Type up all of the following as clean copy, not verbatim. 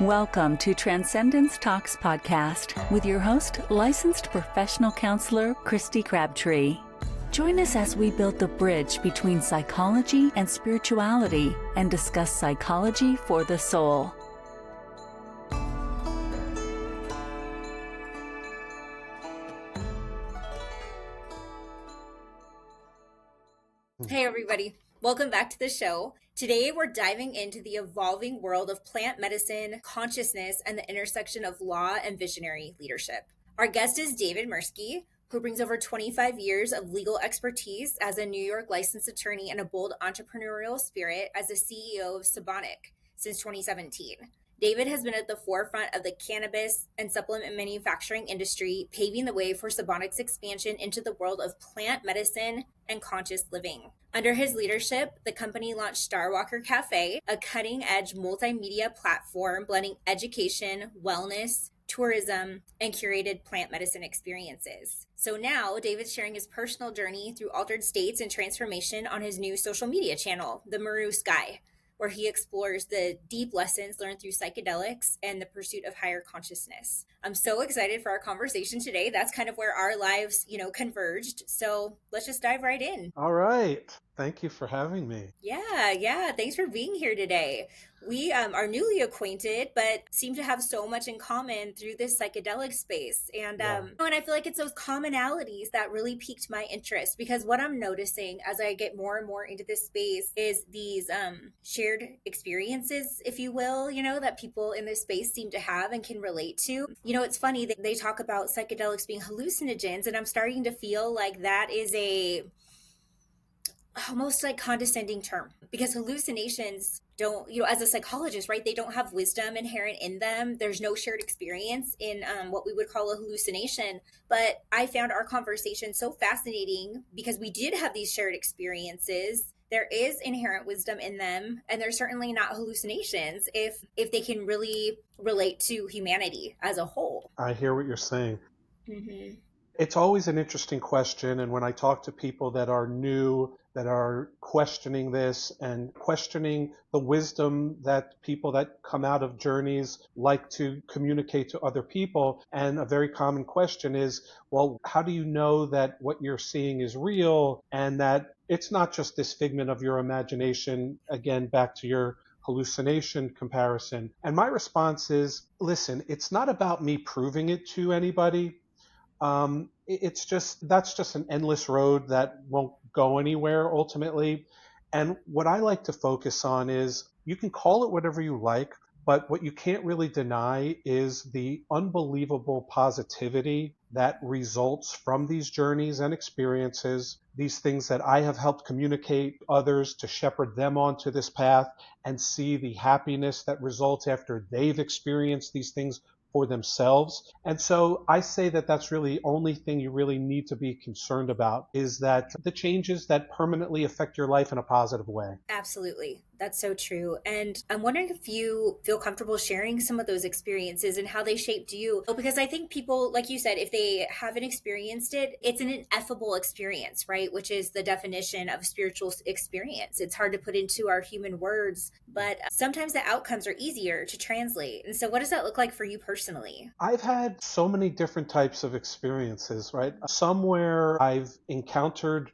Welcome to Transcendence Talks podcast with your host, licensed professional counselor, Kristy Crabtree. Join us as we build the bridge between psychology and spirituality and discuss psychology for the soul. Hey everybody, welcome back to the show. Today we're diving into the evolving world of plant medicine, consciousness, and the intersection of law and visionary leadership. Our guest is David Mersky, who brings over 25 years of legal expertise as a New York licensed attorney and a bold entrepreneurial spirit as the CEO of Psychedelics since 2017. David has been at the forefront of the cannabis and supplement manufacturing industry, paving the way for Psychedelics' expansion into the world of plant medicine and conscious living. Under his leadership, the company launched Starwalker Cafe, a cutting-edge multimedia platform blending education, wellness, tourism, and curated plant medicine experiences. So now, David's sharing his personal journey through altered states and transformation on his new social media channel, The Maru Sky, where he explores the deep lessons learned through psychedelics and the pursuit of higher consciousness. I'm so excited for our conversation today. That's kind of where our lives, converged. So let's just dive right in. All right. Thank you for having me. Yeah. Thanks for being here today. We are newly acquainted, but seem to have so much in common through this psychedelic space. And and I feel like it's those commonalities that really piqued my interest, because what I'm noticing as I get more and more into this space is these shared experiences, if you will, that people in this space seem to have and can relate to. It's funny that they talk about psychedelics being hallucinogens, and I'm starting to feel like that is a almost like condescending term, because hallucinations don't, as a psychologist, right, they don't have wisdom inherent in them. There's no shared experience in what we would call a hallucination. But I found our conversation so fascinating because we did have these shared experiences. There is inherent wisdom in them, and they're certainly not hallucinations if they can really relate to humanity as a whole. I hear what you're saying. Mm-hmm. It's always an interesting question. And when I talk to people that are new, that are questioning this and questioning the wisdom that people that come out of journeys like to communicate to other people, and a very common question is, well, how do you know that what you're seeing is real and that it's not just this figment of your imagination? Again, back to your hallucination comparison. And my response is, listen, it's not about me proving it to anybody. That's just an endless road that won't go anywhere ultimately. And what I like to focus on is, you can call it whatever you like, but what you can't really deny is the unbelievable positivity that results from these journeys and experiences, these things that I have helped communicate others to shepherd them onto this path and see the happiness that results after they've experienced these things for themselves. And so I say that that's really the only thing you really need to be concerned about, is that the changes that permanently affect your life in a positive way. Absolutely. That's so true. And I'm wondering if you feel comfortable sharing some of those experiences and how they shaped you. Because I think people, like you said, if they haven't experienced it, it's an ineffable experience, right? Which is the definition of spiritual experience. It's hard to put into our human words, but sometimes the outcomes are easier to translate. And so what does that look like for you personally? I've had so many different types of experiences, right? Somewhere I've encountered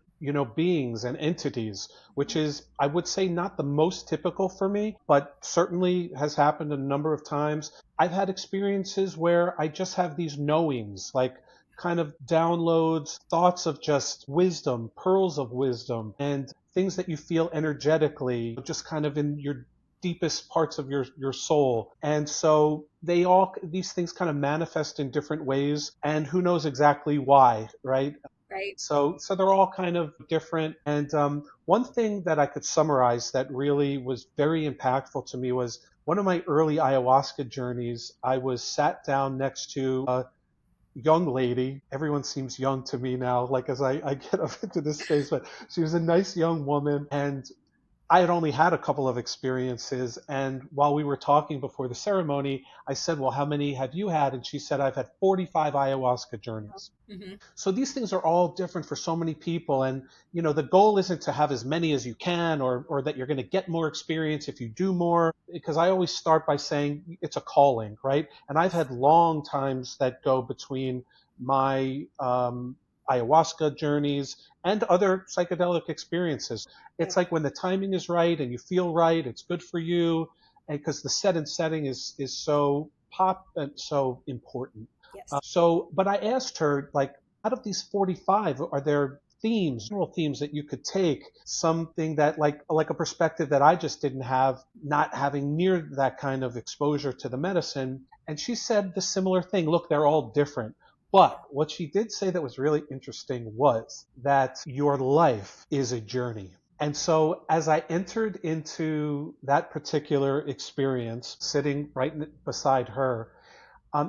beings and entities, which is, I would say, not the most typical for me, but certainly has happened a number of times. I've had experiences where I just have these knowings, like kind of downloads, thoughts of just wisdom, pearls of wisdom, and things that you feel energetically, just kind of in your deepest parts of your soul. And so these things kind of manifest in different ways, and who knows exactly why, right? Right. So they're all kind of different. And one thing that I could summarize that really was very impactful to me was one of my early ayahuasca journeys. I was sat down next to a young lady. Everyone seems young to me now, like as I get up into this space, but she was a nice young woman. And I had only had a couple of experiences. And while we were talking before the ceremony, I said, well, how many have you had? And she said, I've had 45 ayahuasca journeys. Mm-hmm. So these things are all different for so many people. And, the goal isn't to have as many as you can, or that you're going to get more experience if you do more, because I always start by saying it's a calling, right? And I've had long times that go between my ayahuasca journeys and other psychedelic experiences. It's like when the timing is right and you feel right, it's good for you, and because the set and setting is so so important. Yes. But I asked her, like, out of these 45, are there themes, general themes that you could take, something that like a perspective that I just didn't have, not having near that kind of exposure to the medicine? And she said the similar thing. Look, they're all different. But what she did say that was really interesting was that your life is a journey. And so as I entered into that particular experience, sitting right beside her,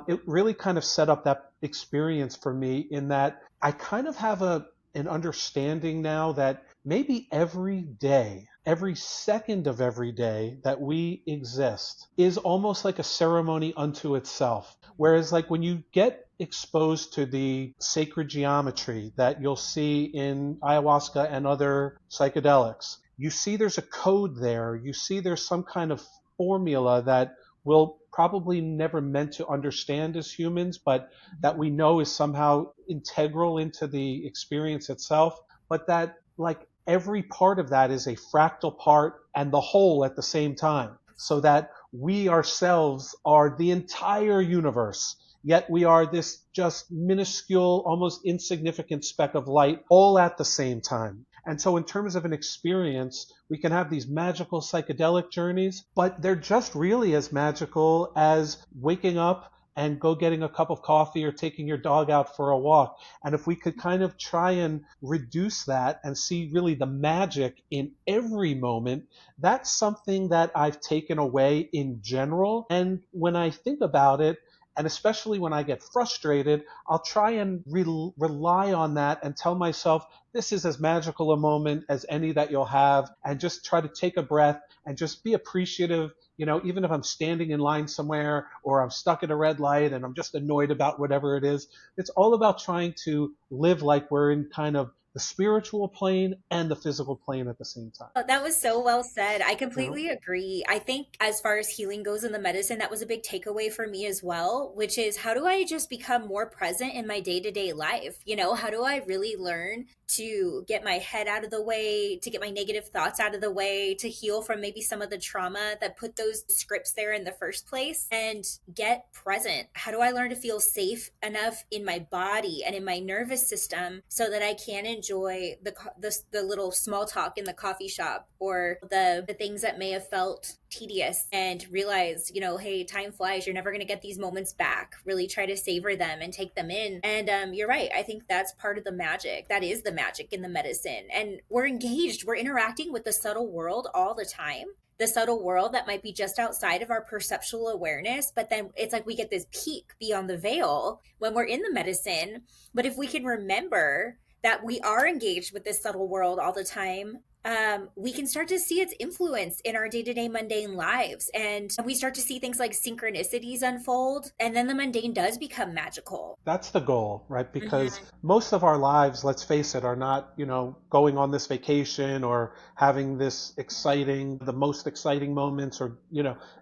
it really kind of set up that experience for me, in that I kind of have an understanding now that maybe every day, every second of every day that we exist is almost like a ceremony unto itself. Whereas, like, when you get exposed to the sacred geometry that you'll see in ayahuasca and other psychedelics, you see there's a code there. You see there's some kind of formula that we'll probably never meant to understand as humans, but that we know is somehow integral into the experience itself. But that, like, every part of that is a fractal part and the whole at the same time, so that we ourselves are the entire universe. Yet we are this just minuscule, almost insignificant speck of light, all at the same time. And so in terms of an experience, we can have these magical psychedelic journeys, but they're just really as magical as waking up and go getting a cup of coffee or taking your dog out for a walk. And if we could kind of try and reduce that and see really the magic in every moment, that's something that I've taken away in general. And when I think about it, and especially when I get frustrated, I'll try and rely on that and tell myself, this is as magical a moment as any that you'll have, and just try to take a breath and just be appreciative. Even if I'm standing in line somewhere, or I'm stuck at a red light and I'm just annoyed about whatever it is, it's all about trying to live like we're in kind of the spiritual plane and the physical plane at the same time. Oh, that was so well said. I You know? completely agree. I think as far as healing goes in the medicine, that was a big takeaway for me as well, which is, how do I just become more present in my day-to-day life? How do I really learn to get my head out of the way, to get my negative thoughts out of the way, to heal from maybe some of the trauma that put those scripts there in the first place, and get present? How do I learn to feel safe enough in my body and in my nervous system so that I can enjoy the little small talk in the coffee shop, or the things that may have felt tedious, and realize, hey, time flies. You're never going to get these moments back. Really try to savor them and take them in. And you're right. I think that's part of the magic. That is the magic in the medicine. And we're engaged. We're interacting with the subtle world all the time. The subtle world that might be just outside of our perceptual awareness, but then it's like we get this peek beyond the veil when we're in the medicine. But if we can remember that we are engaged with this subtle world all the time, we can start to see its influence in our day-to-day mundane lives. And we start to see things like synchronicities unfold. And then the mundane does become magical. That's the goal, right? Because Mhm. most of our lives, let's face it, are not, going on this vacation or having the most exciting moments, or,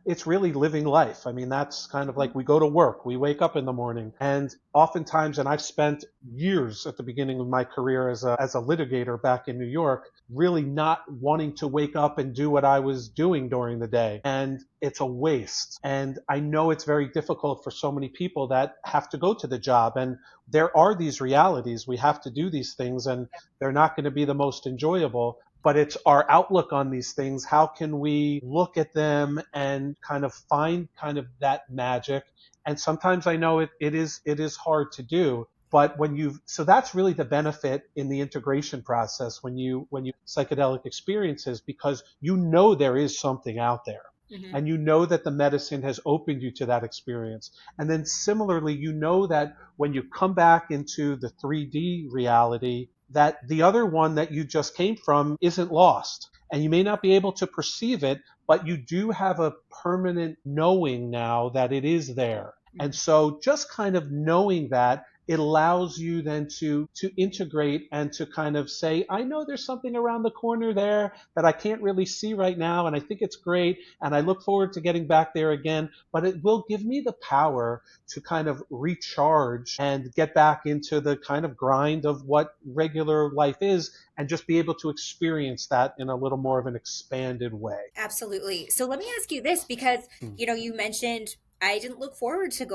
it's really living life. I mean, that's kind of like, we go to work, we wake up in the morning, and oftentimes, and I've spent years at the beginning of my career as a litigator back in New York, really not wanting to wake up and do what I was doing during the day. And it's a waste. And I know it's very difficult for so many people that have to go to the job. And there are these realities. We have to do these things, and they're not going to be the most enjoyable. But it's our outlook on these things. How can we look at them and kind of find kind of that magic? And sometimes I know it is hard to do. But so that's really the benefit in the integration process when you psychedelic experiences, because there is something out there. Mhm. And that the medicine has opened you to that experience. And then similarly, that when you come back into the 3D reality, that the other one that you just came from isn't lost. And you may not be able to perceive it, but you do have a permanent knowing now that it is there. And so just kind of knowing that, it allows you then to integrate and to kind of say, I know there's something around the corner there that I can't really see right now, and I think it's great, and I look forward to getting back there again, but it will give me the power to kind of recharge and get back into the kind of grind of what regular life is, and just be able to experience that in a little more of an expanded way. Absolutely. So let me ask you this, because Hmm. you mentioned I didn't look forward to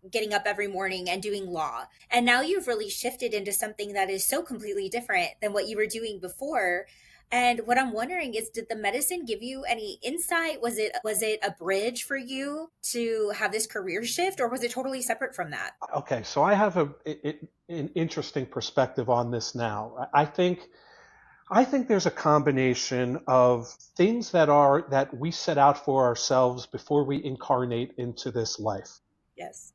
getting up every morning and doing law. And now you've really shifted into something that is so completely different than what you were doing before. And what I'm wondering is, did the medicine give you any insight? Was it a bridge for you to have this career shift, or was it totally separate from that? Okay, so I have an interesting perspective on this now. I think there's a combination of things that we set out for ourselves before we incarnate into this life. Yes.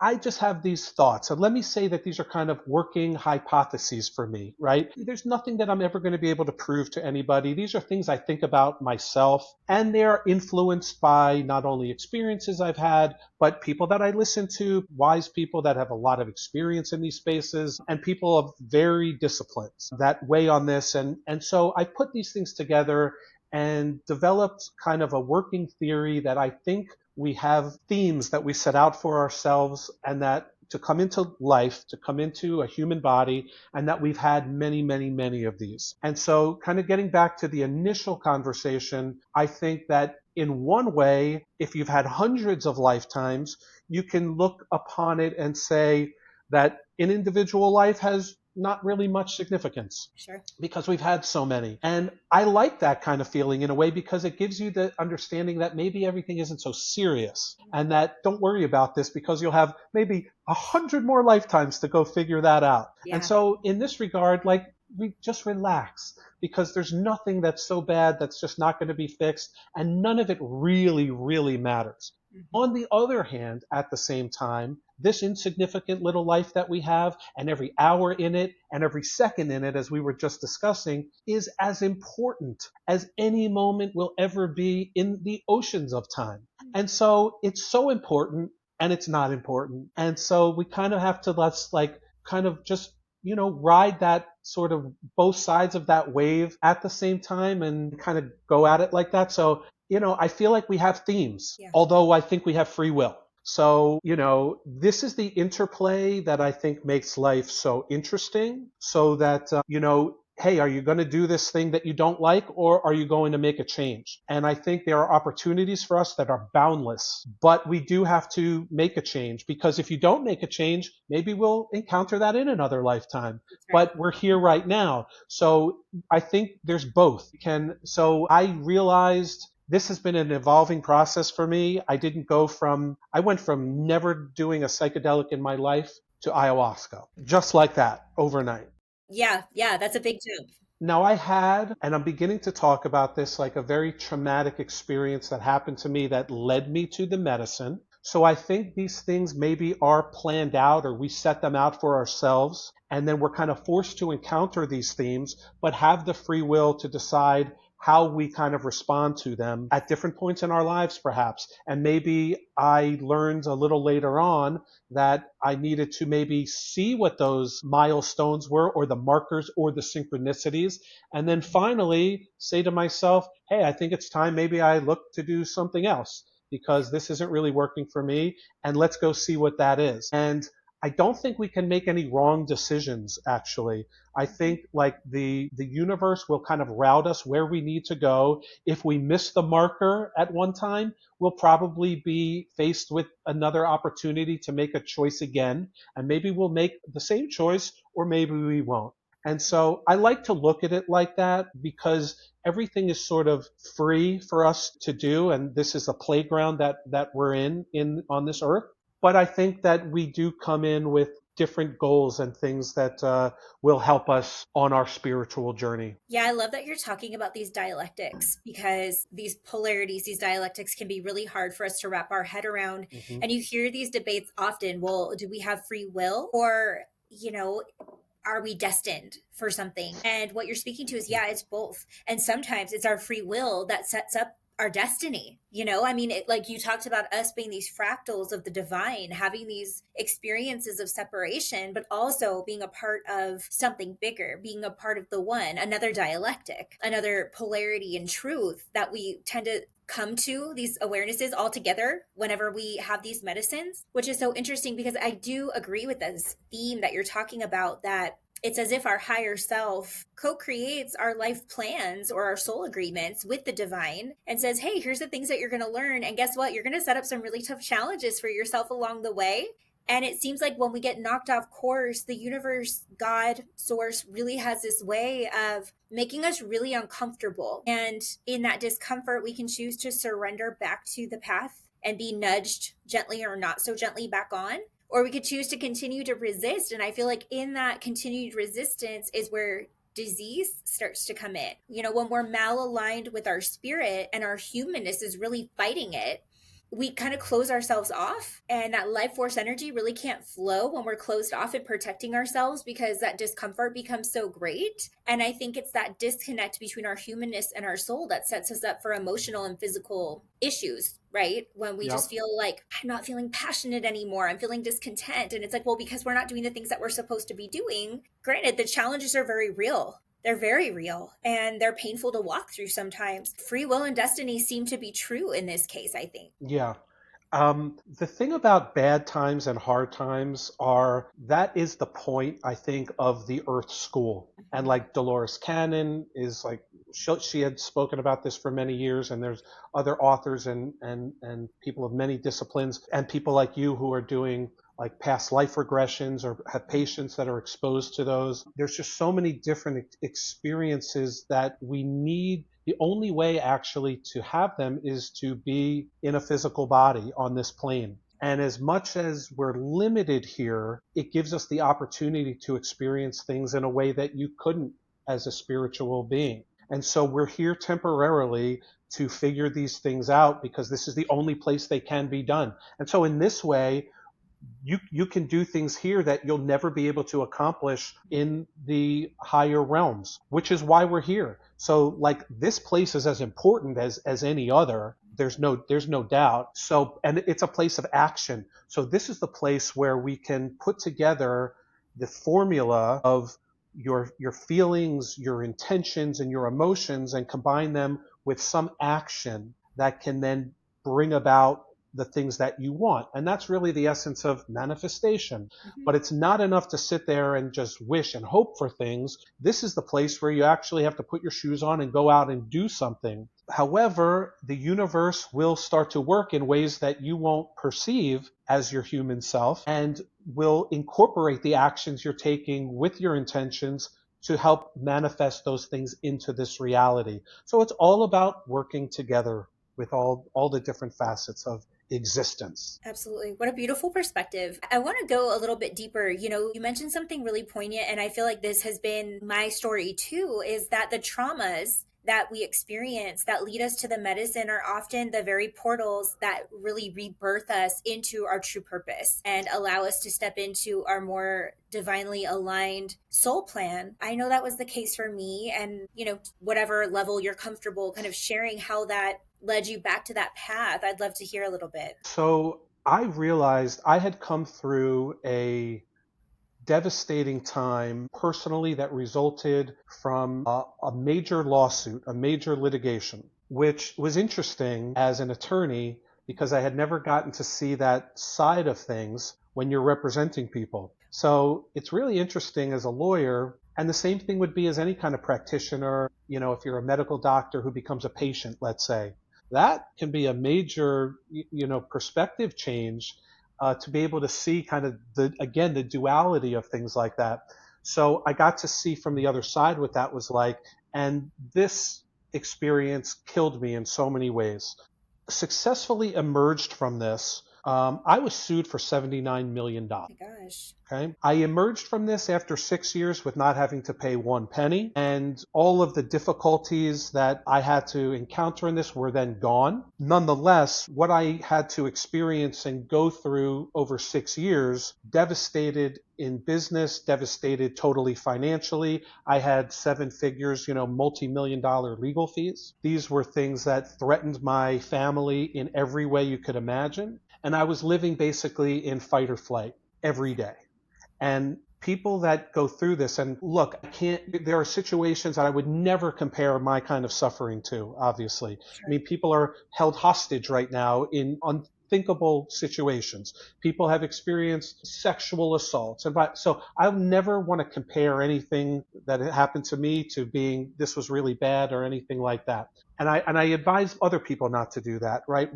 I just have these thoughts. And let me say that these are kind of working hypotheses for me, right? There's nothing that I'm ever going to be able to prove to anybody. These are things I think about myself, and they are influenced by not only experiences I've had, but people that I listen to, wise people that have a lot of experience in these spaces, and people of varied disciplines that weigh on this. And so I put these things together and developed kind of a working theory that I think we have themes that we set out for ourselves, and that to come into life, to come into a human body, and that we've had many, many, many of these. And so, kind of getting back to the initial conversation, I think that in one way, if you've had hundreds of lifetimes, you can look upon it and say that an individual life has not really much significance Sure. because we've had so many. And I like that kind of feeling in a way, because it gives you the understanding that maybe everything isn't so serious, and that don't worry about this because you'll have maybe 100 more lifetimes to go figure that out. And Yeah. so in this regard, like, we just relax, because there's nothing that's so bad that's just not going to be fixed, and none of it really, really matters. Mhm. On the other hand, at the same time, this insignificant little life that we have, and every hour in it, and every second in it, as we were just discussing, is as important as any moment will ever be in the oceans of time. And so it's so important, and it's not important. And so we kind of have to, let's like kind of just, ride that sort of both sides of that wave at the same time, and kind of go at it like that. So, I feel like we have themes, Yeah. although I think we have free will. So, this is the interplay that I think makes life so interesting, so that, hey, are you going to do this thing that you don't like, or are you going to make a change? And I think there are opportunities for us that are boundless, but we do have to make a change, because if you don't make a change, maybe we'll encounter that in another lifetime. That's right. But we're here right now. So I think there's both. So I realized this has been an evolving process for me. I went from never doing a psychedelic in my life to ayahuasca, just like that, overnight. Yeah. Yeah. That's a big jump. Now, I had, and I'm beginning to talk about this, like a very traumatic experience that happened to me that led me to the medicine. So I think these things maybe are planned out, or we set them out for ourselves, and then we're kind of forced to encounter these themes, but have the free will to decide how we kind of respond to them at different points in our lives, perhaps. And maybe I learned a little later on that I needed to maybe see what those milestones were, or the markers, or the synchronicities, and then finally say to myself, hey, I think it's time maybe I look to do something else, because this isn't really working for me, and let's go see what that is. And I don't think we can make any wrong decisions, actually. I think like the universe will kind of route us where we need to go. If we miss the marker at one time, we'll probably be faced with another opportunity to make a choice again. And maybe we'll make the same choice, or maybe we won't. And so I like to look at it like that, because everything is sort of free for us to do. And this is a playground that we're in on this earth. But I think that we do come in with different goals and things that will help us on our spiritual journey. Yeah, I love that you're talking about these dialectics, because these polarities, these dialectics can be really hard for us to wrap our head around. Hmm. And you hear these debates often. Well, do we have free will? Or, are we destined for something? And what you're speaking to is, yeah, it's both. And sometimes it's our free will that sets up our destiny. I mean, like you talked about us being these fractals of the divine, having these experiences of separation, but also being a part of something bigger, being a part of the one, another dialectic, another polarity and truth that we tend to come to these awarenesses all together whenever we have these medicines, which is so interesting because I do agree with this theme that you're talking about, that it's as if our higher self co-creates our life plans or our soul agreements with the divine and says, hey, here's the things that you're going to learn. And guess what? You're going to set up some really tough challenges for yourself along the way. And it seems like when we get knocked off course, the universe, God, source really has this way of making us really uncomfortable. And in that discomfort, we can choose to surrender back to the path and be nudged gently or not so gently back on. Or we could choose to continue to resist. And I feel like in that continued resistance is where disease starts to come in. When we're malaligned with our spirit and our humanness is really fighting it, we kind of close ourselves off, and that life force energy really can't flow when we're closed off and protecting ourselves, because that discomfort becomes so great. And I think it's that disconnect between our humanness and our soul that sets us up for emotional and physical issues, right? When we just feel like, I'm not feeling passionate anymore, I'm feeling discontent. And it's like, well, because we're not doing the things that we're supposed to be doing. Granted, the challenges are very real. They're very real and they're painful to walk through sometimes. Free will and destiny seem to be true in this case, I think. Yeah. The thing about bad times and hard times are that is the point, I think, of the Earth School. And like Dolores Cannon is like, she had spoken about this for many years, and there's other authors and people of many disciplines and people like you who are doing like past life regressions or have patients that are exposed to those. There's just so many different experiences that we need. The only way actually to have them is to be in a physical body on this plane. And as much as we're limited here, it gives us the opportunity to experience things in a way that you couldn't as a spiritual being. And so we're here temporarily to figure these things out because this is the only place they can be done. And so in this way, you can do things here that you'll never be able to accomplish in the higher realms, which is why we're here. So like this place is as important as any other. There's no doubt. So, and it's a place of action. So this is the place where we can put together the formula of your feelings, your intentions, and your emotions, and combine them with some action that can then bring about the things that you want. And that's really the essence of manifestation. But it's not enough to sit there and just wish and hope for things. This is the place where you actually have to put your shoes on and go out and do something. However, the universe will start to work in ways that you won't perceive as your human self, and will incorporate the actions you're taking with your intentions to help manifest those things into this reality. So it's all about working together with all the different facets of existence. Absolutely. What a beautiful perspective. I want to go a little bit deeper. You mentioned something really poignant, and I feel like this has been my story too, is that the traumas that we experience that lead us to the medicine are often the very portals that really rebirth us into our true purpose and allow us to step into our more divinely aligned soul plan. I know that was the case for me, and whatever level you're comfortable kind of sharing how that led you back to that path, I'd love to hear a little bit. So I realized I had come through a devastating time personally that resulted from a major lawsuit, a major litigation, which was interesting as an attorney because I had never gotten to see that side of things when you're representing people. So it's really interesting as a lawyer. And the same thing would be as any kind of practitioner, if you're a medical doctor who becomes a patient, let's say. That can be a major, perspective change to be able to see kind of the duality of things like that. So I got to see from the other side what that was like. And this experience killed me in so many ways. Successfully emerged from this. I was sued for $79 million. Oh my God. gosh. Okay. I emerged from this after 6 years with not having to pay one penny, and all of the difficulties that I had to encounter in this were then gone. Nonetheless, what I had to experience and go through over 6 years devastated in business, devastated totally financially. I had seven figures, multi-million-dollar legal fees. These were things that threatened my family in every way you could imagine. And I was living basically in fight or flight every day. And people that go through this, and look, there are situations that I would never compare my kind of suffering to, obviously. Sure. I mean, people are held hostage right now in unthinkable situations. People have experienced sexual assaults. So I never want to compare anything that happened to me to being this was really bad or anything like that. And I advise other people not to do that, right?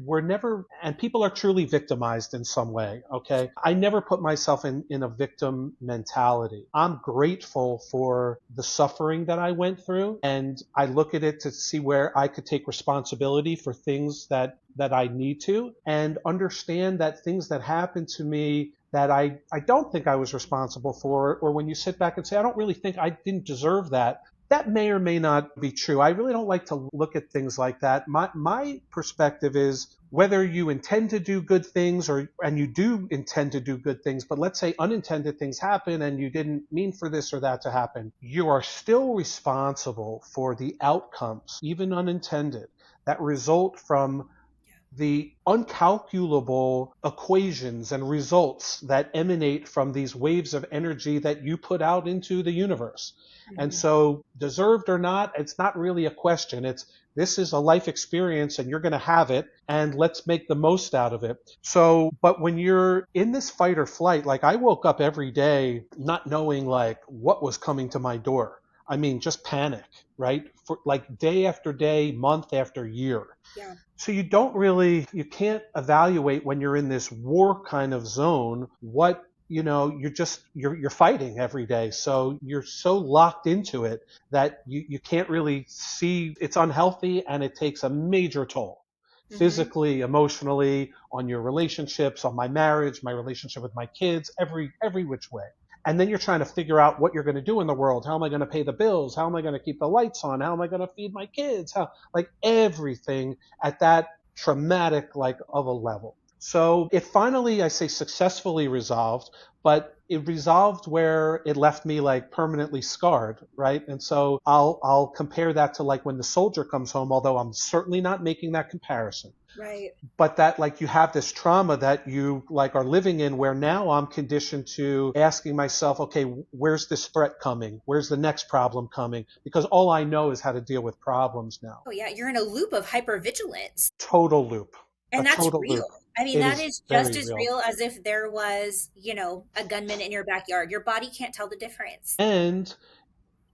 And people are truly victimized in some way, okay? I never put myself in a victim mentality. I'm grateful for the suffering that I went through, and I look at it to see where I could take responsibility for things that I need to, and understand that things that happened to me that I don't think I was responsible for, or when you sit back and say, I don't really think I didn't deserve that, that may or may not be true. I really don't like to look at things like that. My perspective is whether you intend to do good things and you do intend to do good things, but let's say unintended things happen and you didn't mean for this or that to happen, you are still responsible for the outcomes, even unintended, that result from the uncalculable equations and results that emanate from these waves of energy that you put out into the universe. And so, deserved or not, it's not really a question. This is a life experience and you're going to have it, and let's make the most out of it. So, but when you're in this fight or flight, like I woke up every day not knowing like what was coming to my door. I mean, just panic, right? For like day after day, month after year. Yeah. So you can't evaluate when you're in this war kind of zone what, you're fighting every day. So you're so locked into it that you can't really see it's unhealthy, and it takes a major toll physically, emotionally, on your relationships, on my marriage, my relationship with my kids, every which way. And then you're trying to figure out what you're going to do in the world. How am I going to pay the bills? How am I going to keep the lights on? How am I going to feed my kids? Like everything at that traumatic, like of a level. So it finally, I say, successfully resolved, but it resolved where it left me like permanently scarred, right? And so I'll compare that to like when the soldier comes home, although I'm certainly not making that comparison. Right. But that like you have this trauma that you like are living in, where now I'm conditioned to asking myself, okay, where's this threat coming? Where's the next problem coming? Because all I know is how to deal with problems now. Oh yeah, you're in a loop of hypervigilance. Total loop. A And that's total loop. real. I mean, It that is is just very as real. real as if there was, a gunman in your backyard. Your body can't tell the difference. And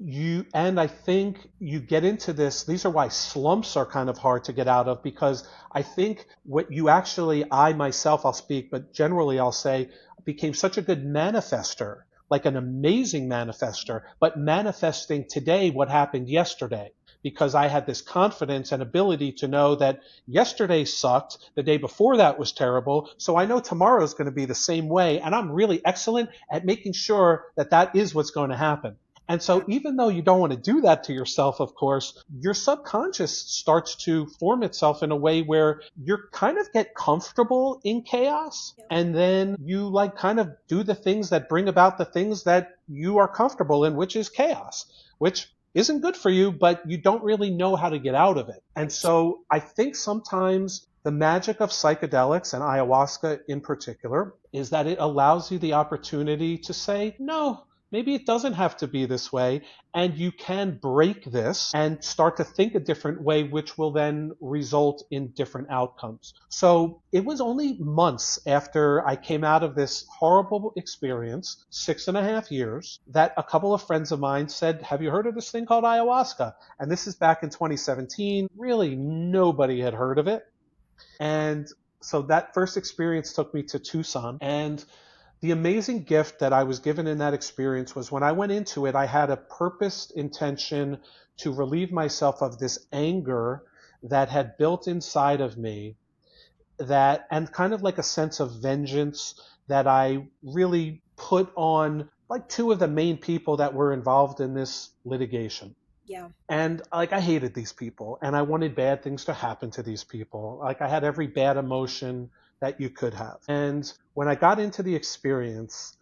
I think you get into this, these are why slumps are kind of hard to get out of, because I think what you actually, I myself, I'll speak, but generally I'll say, became such a good manifester, like an amazing manifester, but manifesting today what happened yesterday. Because I had this confidence and ability to know that yesterday sucked, the day before that was terrible, so I know tomorrow is going to be the same way, and I'm really excellent at making sure that that is what's going to happen. And so even though you don't want to do that to yourself, of course, your subconscious starts to form itself in a way where you kind of get comfortable in chaos. Yep. And then you like kind of do the things that bring about the things that you are comfortable in, which is chaos, which isn't good for you, but you don't really know how to get out of it. And so I think sometimes the magic of psychedelics, and ayahuasca in particular, is that it allows you the opportunity to say, no, maybe it doesn't have to be this way, and you can break this and start to think a different way, which will then result in different outcomes. So it was only months after I came out of this horrible experience, 6.5 years, that a couple of friends of mine said, have you heard of this thing called ayahuasca? And this is back in 2017. Really, nobody had heard of it. And so that first experience took me to Tucson, and the amazing gift that I was given in that experience was when I went into it, I had a purposed intention to relieve myself of this anger that had built inside of me, and kind of like a sense of vengeance that I really put on like two of the main people that were involved in this litigation. Yeah. And like I hated these people and I wanted bad things to happen to these people. Like I had every bad emotion that you could have. And when I got into the experience,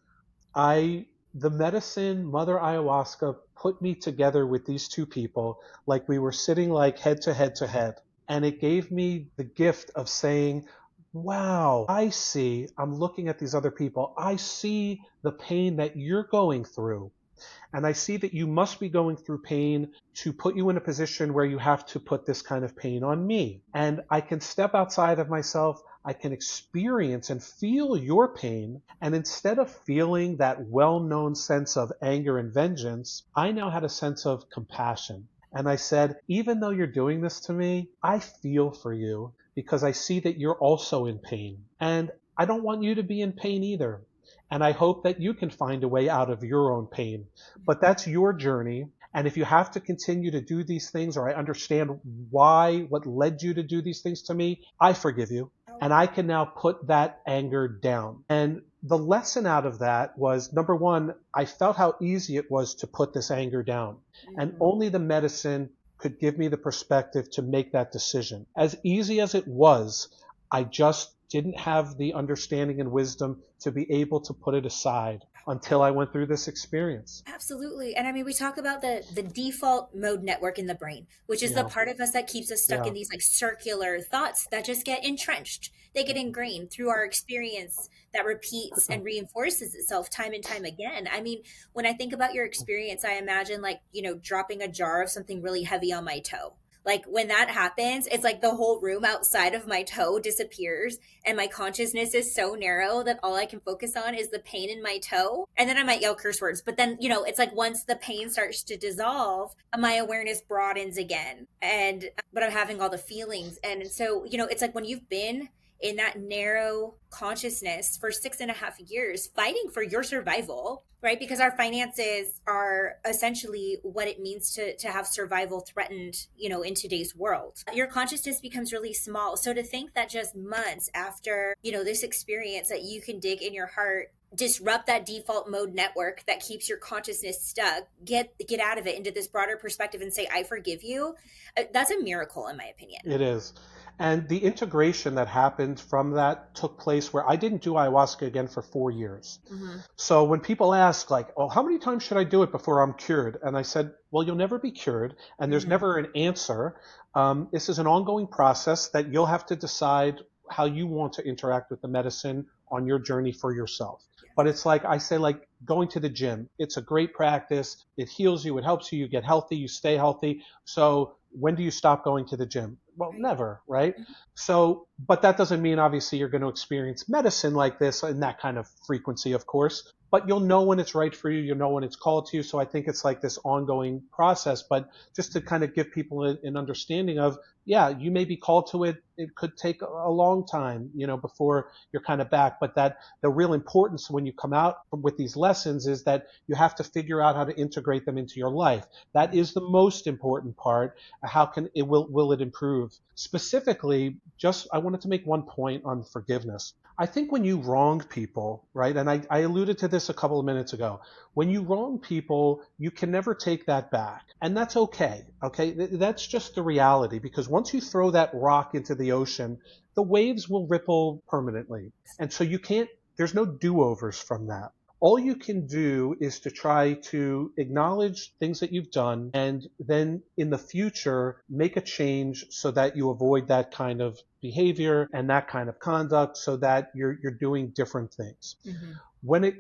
the medicine, Mother Ayahuasca, put me together with these two people like we were sitting like head to head to head. And it gave me the gift of saying, wow, I'm looking at these other people. I see the pain that you're going through. And I see that you must be going through pain to put you in a position where you have to put this kind of pain on me. And I can step outside of myself. I can experience and feel your pain. And instead of feeling that well-known sense of anger and vengeance, I now had a sense of compassion. And I said, even though you're doing this to me, I feel for you because I see that you're also in pain. And I don't want you to be in pain either. And I hope that you can find a way out of your own pain. But that's your journey. And if you have to continue to do these things, or I understand what led you to do these things to me, I forgive you. And I can now put that anger down. And the lesson out of that was, number one, I felt how easy it was to put this anger down. And only the medicine could give me the perspective to make that decision. As easy as it was, I just didn't have the understanding and wisdom to be able to put it aside until I went through this experience. Absolutely. And I mean, we talk about the default mode network in the brain, which is the Yeah, part of us that keeps us stuck yeah, in these like circular thoughts that just get entrenched. They get ingrained through our experience that repeats and reinforces itself time and time again. I mean, when I think about your experience, I imagine like, dropping a jar of something really heavy on my toe. Like when that happens, it's like the whole room outside of my toe disappears and my consciousness is so narrow that all I can focus on is the pain in my toe. And then I might yell curse words. But then, it's like once the pain starts to dissolve, my awareness broadens again. But I'm having all the feelings. And so, it's like when you've been in that narrow consciousness for 6.5 years, fighting for your survival, right? Because our finances are essentially what it means to have survival threatened, in today's world. Your consciousness becomes really small. So to think that just months after, this experience that you can dig in your heart, disrupt that default mode network that keeps your consciousness stuck, get out of it into this broader perspective and say, I forgive you. That's a miracle in my opinion. it is. And the integration that happened from that took place where I didn't do ayahuasca again for 4 years. Mm-hmm. So when people ask like, oh, how many times should I do it before I'm cured? And I said, well, you'll never be cured and there's never an answer. This is an ongoing process that you'll have to decide how you want to interact with the medicine on your journey for yourself. But it's like, I say, like going to the gym. It's a great practice. It heals you. It helps you. You get healthy. You stay healthy. So when do you stop going to the gym? Well, never, right? So, but that doesn't mean obviously you're going to experience medicine like this in that kind of frequency, of course. But you'll know when it's right for you. You'll know when it's called to you. So I think it's like this ongoing process. But just to kind of give people an understanding of, yeah, you may be called to it. It could take a long time, before you're kind of back. But that the real importance when you come out with these lessons is that you have to figure out how to integrate them into your life. That is the most important part. How will it improve? Specifically, I wanted to make one point on forgiveness. I think when you wrong people, right, and I alluded to this a couple of minutes ago, when you wrong people, you can never take that back. And that's okay, okay? That's just the reality, because once you throw that rock into the ocean, the waves will ripple permanently. And so there's no do-overs from that. All you can do is to try to acknowledge things that you've done and then in the future make a change so that you avoid that kind of behavior and that kind of conduct so that you're doing different things. Mm-hmm.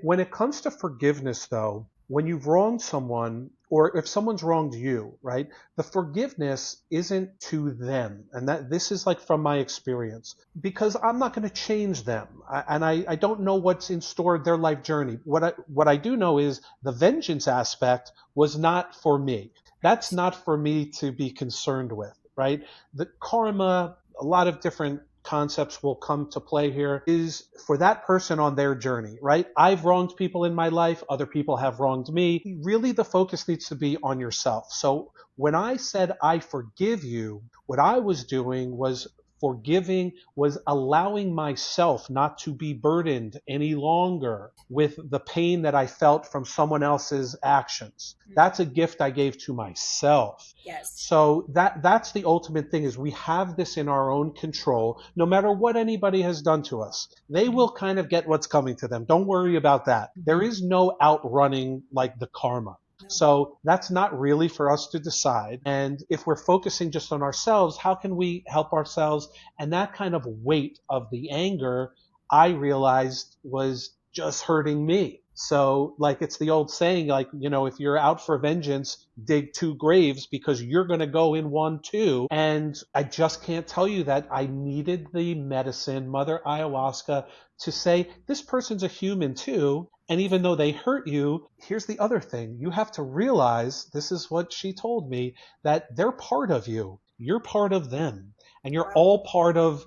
When it comes to forgiveness though, when you've wronged someone or if someone's wronged you, right, the forgiveness isn't to them. And this is like from my experience, because I'm not going to change them. I don't know what's in store in their life journey. What I do know is the vengeance aspect was not for me. That's not for me to be concerned with, right? The karma, a lot of different concepts will come to play here, is for that person on their journey, right? I've wronged people in my life. Other people have wronged me. Really, the focus needs to be on yourself. So when I said, I forgive you, what I was doing was forgiving, was allowing myself not to be burdened any longer with the pain that I felt from someone else's actions. That's a gift I gave to myself. Yes. So that's the ultimate thing, is we have this in our own control. No matter what anybody has done to us, they will kind of get what's coming to them. Don't worry about that. There is no outrunning like the karma. So that's not really for us to decide. And if we're focusing just on ourselves, how can we help ourselves? And that kind of weight of the anger, I realized, was just hurting me. So, like, it's the old saying, like, if you're out for vengeance, dig two graves, because you're going to go in one too. And I just can't tell you that I needed the medicine, Mother Ayahuasca, to say, this person's a human too. And even though they hurt you, here's the other thing. You have to realize, this is what she told me, that they're part of you. You're part of them. And you're all part of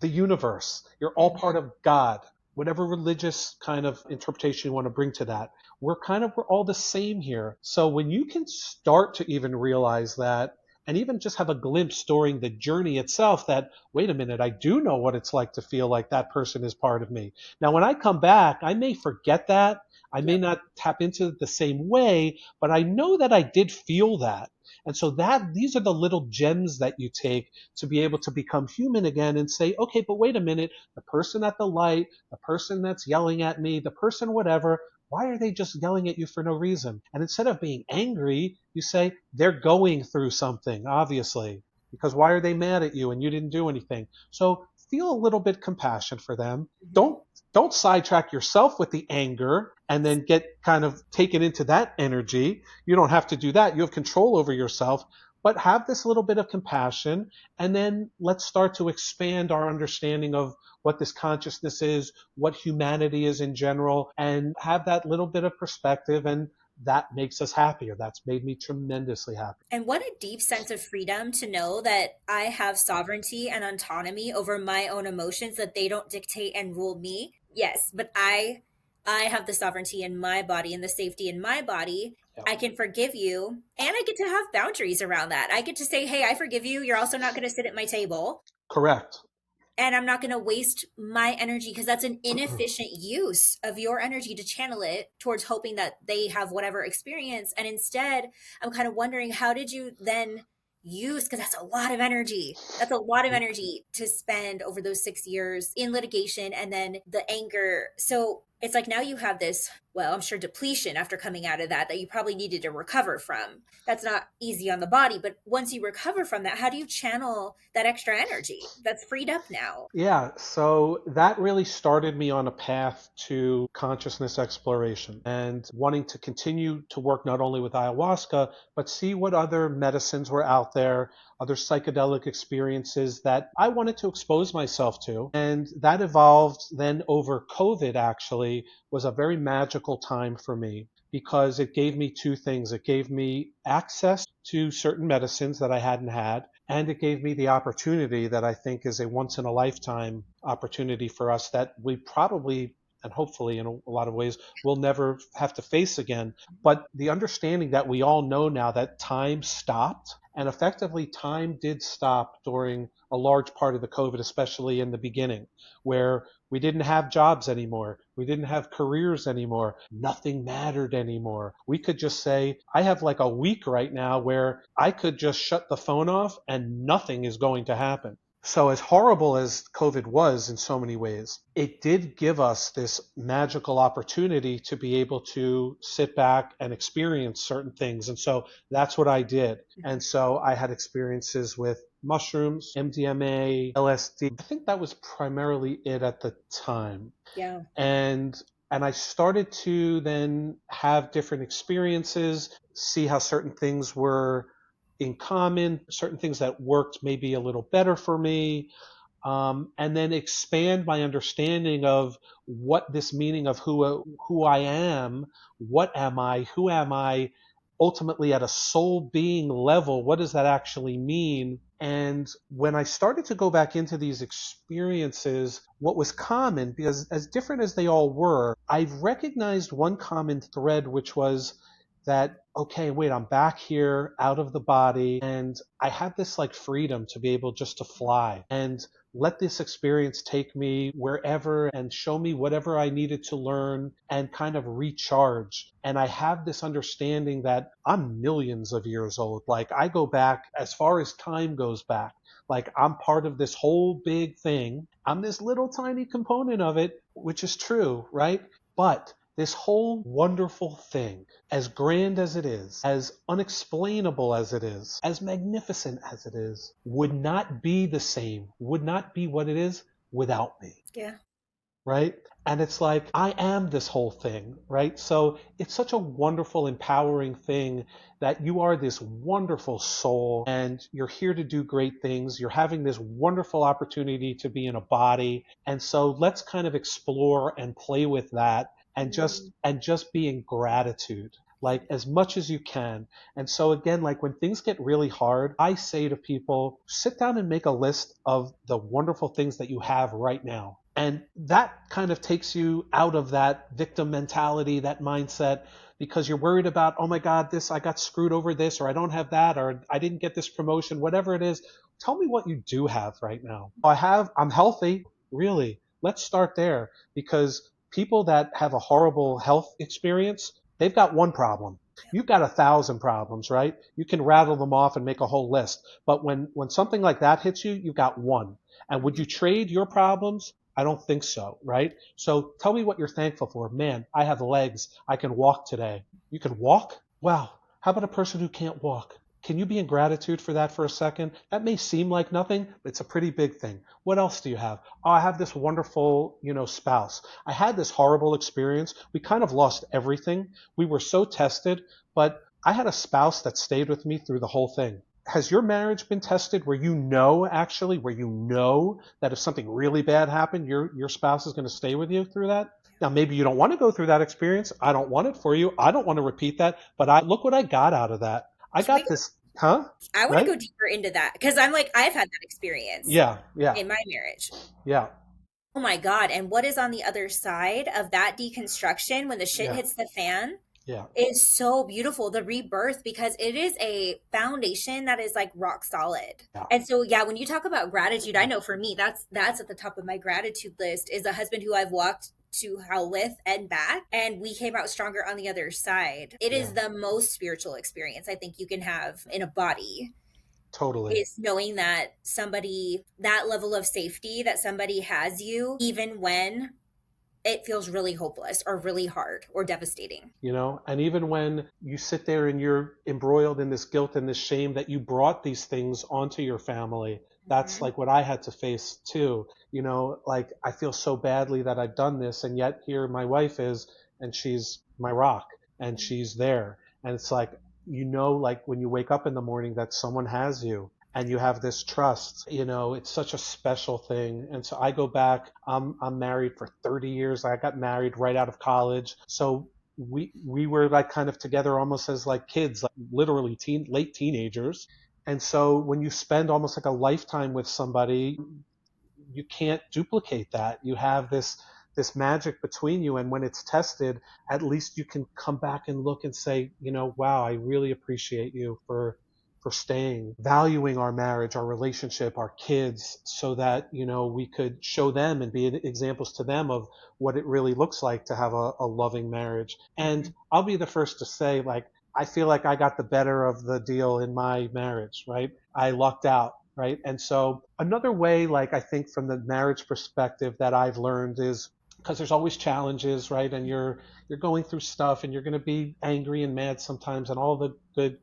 the universe. You're all part of God. Whatever religious kind of interpretation you want to bring to that, we're all the same here. So when you can start to even realize that, and even just have a glimpse during the journey itself that, wait a minute, I do know what it's like to feel like that person is part of me. Now, when I come back, I may forget that. I may not tap into it the same way, but I know that I did feel that. And so these are the little gems that you take to be able to become human again and say, okay, but wait a minute, the person at the light, the person that's yelling at me, the person whatever, why are they just yelling at you for no reason? And instead of being angry, you say, they're going through something, obviously, because why are they mad at you and you didn't do anything? So feel a little bit compassion for them. Don't sidetrack yourself with the anger and then get kind of taken into that energy. You don't have to do that. You have control over yourself, but have this little bit of compassion, and then let's start to expand our understanding of what this consciousness is, what humanity is in general, and have that little bit of perspective, and that makes us happier. That's made me tremendously happy. And what a deep sense of freedom to know that I have sovereignty and autonomy over my own emotions, that they don't dictate and rule me. Yes, but I have the sovereignty in my body and the safety in my body. Yeah. I can forgive you, and I get to have boundaries around that. I get to say, hey, I forgive you. You're also not going to sit at my table. Correct. And I'm not going to waste my energy, because that's an inefficient use of your energy to channel it towards hoping that they have whatever experience. And instead, I'm kind of wondering, how did you then use, because that's a lot of energy. That's a lot of energy to spend over those 6 years in litigation, and then the anger. So it's like now you have this, well, I'm sure depletion after coming out of that you probably needed to recover from. That's not easy on the body, but once you recover from that, how do you channel that extra energy that's freed up now? Yeah, so that really started me on a path to consciousness exploration and wanting to continue to work not only with ayahuasca, but see what other medicines were out there, other psychedelic experiences that I wanted to expose myself to. And that evolved then over COVID, actually, was a very magical time for me, because it gave me two things. It gave me access to certain medicines that I hadn't had, and it gave me the opportunity that I think is a once in a lifetime opportunity for us that we probably, and hopefully in a lot of ways, will never have to face again. But the understanding that we all know now that time stopped, and effectively time did stop during a large part of the COVID, especially in the beginning, where we didn't have jobs anymore. We didn't have careers anymore. Nothing mattered anymore. We could just say, I have like a week right now where I could just shut the phone off and nothing is going to happen. So as horrible as COVID was in so many ways, it did give us this magical opportunity to be able to sit back and experience certain things. And so that's what I did. And so I had experiences with mushrooms, MDMA, LSD. I think that was primarily it at the time. Yeah. And I started to then have different experiences, see how certain things were in common, certain things that worked maybe a little better for me, and then expand my understanding of what this meaning of who I am, what am I, who am I, ultimately at a soul being level, what does that actually mean? And when I started to go back into these experiences, what was common, because as different as they all were, I recognized one common thread, which was that, okay, wait, I'm back here out of the body and I have this like freedom to be able just to fly and let this experience take me wherever and show me whatever I needed to learn and kind of recharge. And I have this understanding that I'm millions of years old. Like I go back as far as time goes back. Like I'm part of this whole big thing. I'm this little tiny component of it, which is true, right? But this whole wonderful thing, as grand as it is, as unexplainable as it is, as magnificent as it is, would not be the same, would not be what it is without me. Yeah. Right? And it's like, I am this whole thing, right? So it's such a wonderful, empowering thing that you are this wonderful soul and you're here to do great things. You're having this wonderful opportunity to be in a body. And so let's kind of explore and play with that and just be in gratitude, like as much as you can. And so again, like when things get really hard, I say to people, sit down and make a list of the wonderful things that you have right now. And that kind of takes you out of that victim mentality, that mindset, because you're worried about, oh my God, I got screwed over this, or I don't have that, or I didn't get this promotion, whatever it is. Tell me what you do have right now. I'm healthy, really. Let's start there, because people that have a horrible health experience, they've got one problem. You've got 1,000 problems, right? You can rattle them off and make a whole list. But when something like that hits you, you've got one. And would you trade your problems? I don't think so, right? So tell me what you're thankful for. Man, I have legs. I can walk today. You can walk? Wow. How about a person who can't walk? Can you be in gratitude for that for a second? That may seem like nothing, but it's a pretty big thing. What else do you have? Oh, I have this wonderful, spouse. I had this horrible experience. We kind of lost everything. We were so tested, but I had a spouse that stayed with me through the whole thing. Has your marriage been tested where you know that if something really bad happened, your spouse is going to stay with you through that? Now, maybe you don't want to go through that experience. I don't want it for you. I don't want to repeat that. But look what I got out of that. I got this, huh? I want to go deeper into that because I'm like, I've had that experience Yeah. in my marriage. Yeah. Oh my God. And what is on the other side of that deconstruction when the shit Yeah. hits the fan? Yeah. Is so beautiful, the rebirth, because it is a foundation that is like rock solid. Yeah. And so yeah, when you talk about gratitude, I know for me that's at the top of my gratitude list, is a husband who I've walked to hell with and back, and we came out stronger on the other side. It is the most spiritual experience I think you can have in a body. Totally. Is knowing that somebody, that level of safety, that somebody has you even when it feels really hopeless or really hard or devastating. And even when you sit there and you're embroiled in this guilt and this shame that you brought these things onto your family, that's like what I had to face too. Like I feel so badly that I've done this, and yet here my wife is, and she's my rock, and she's there. And it's like, like when you wake up in the morning that someone has you, and you have this trust, it's such a special thing. And so I go back, I'm married for 30 years. I got married right out of college. So we were like kind of together almost as like kids, like literally late teenagers. And so when you spend almost like a lifetime with somebody, you can't duplicate that. You have this magic between you, and when it's tested, at least you can come back and look and say, wow, I really appreciate you for staying, valuing our marriage, our relationship, our kids, so that we could show them and be examples to them of what it really looks like to have a loving marriage. And I'll be the first to say, like, I feel like I got the better of the deal in my marriage, right? I lucked out. Right. And so another way, like I think from the marriage perspective that I've learned is, because there's always challenges, right? And you're going through stuff and you're going to be angry and mad sometimes and all the good,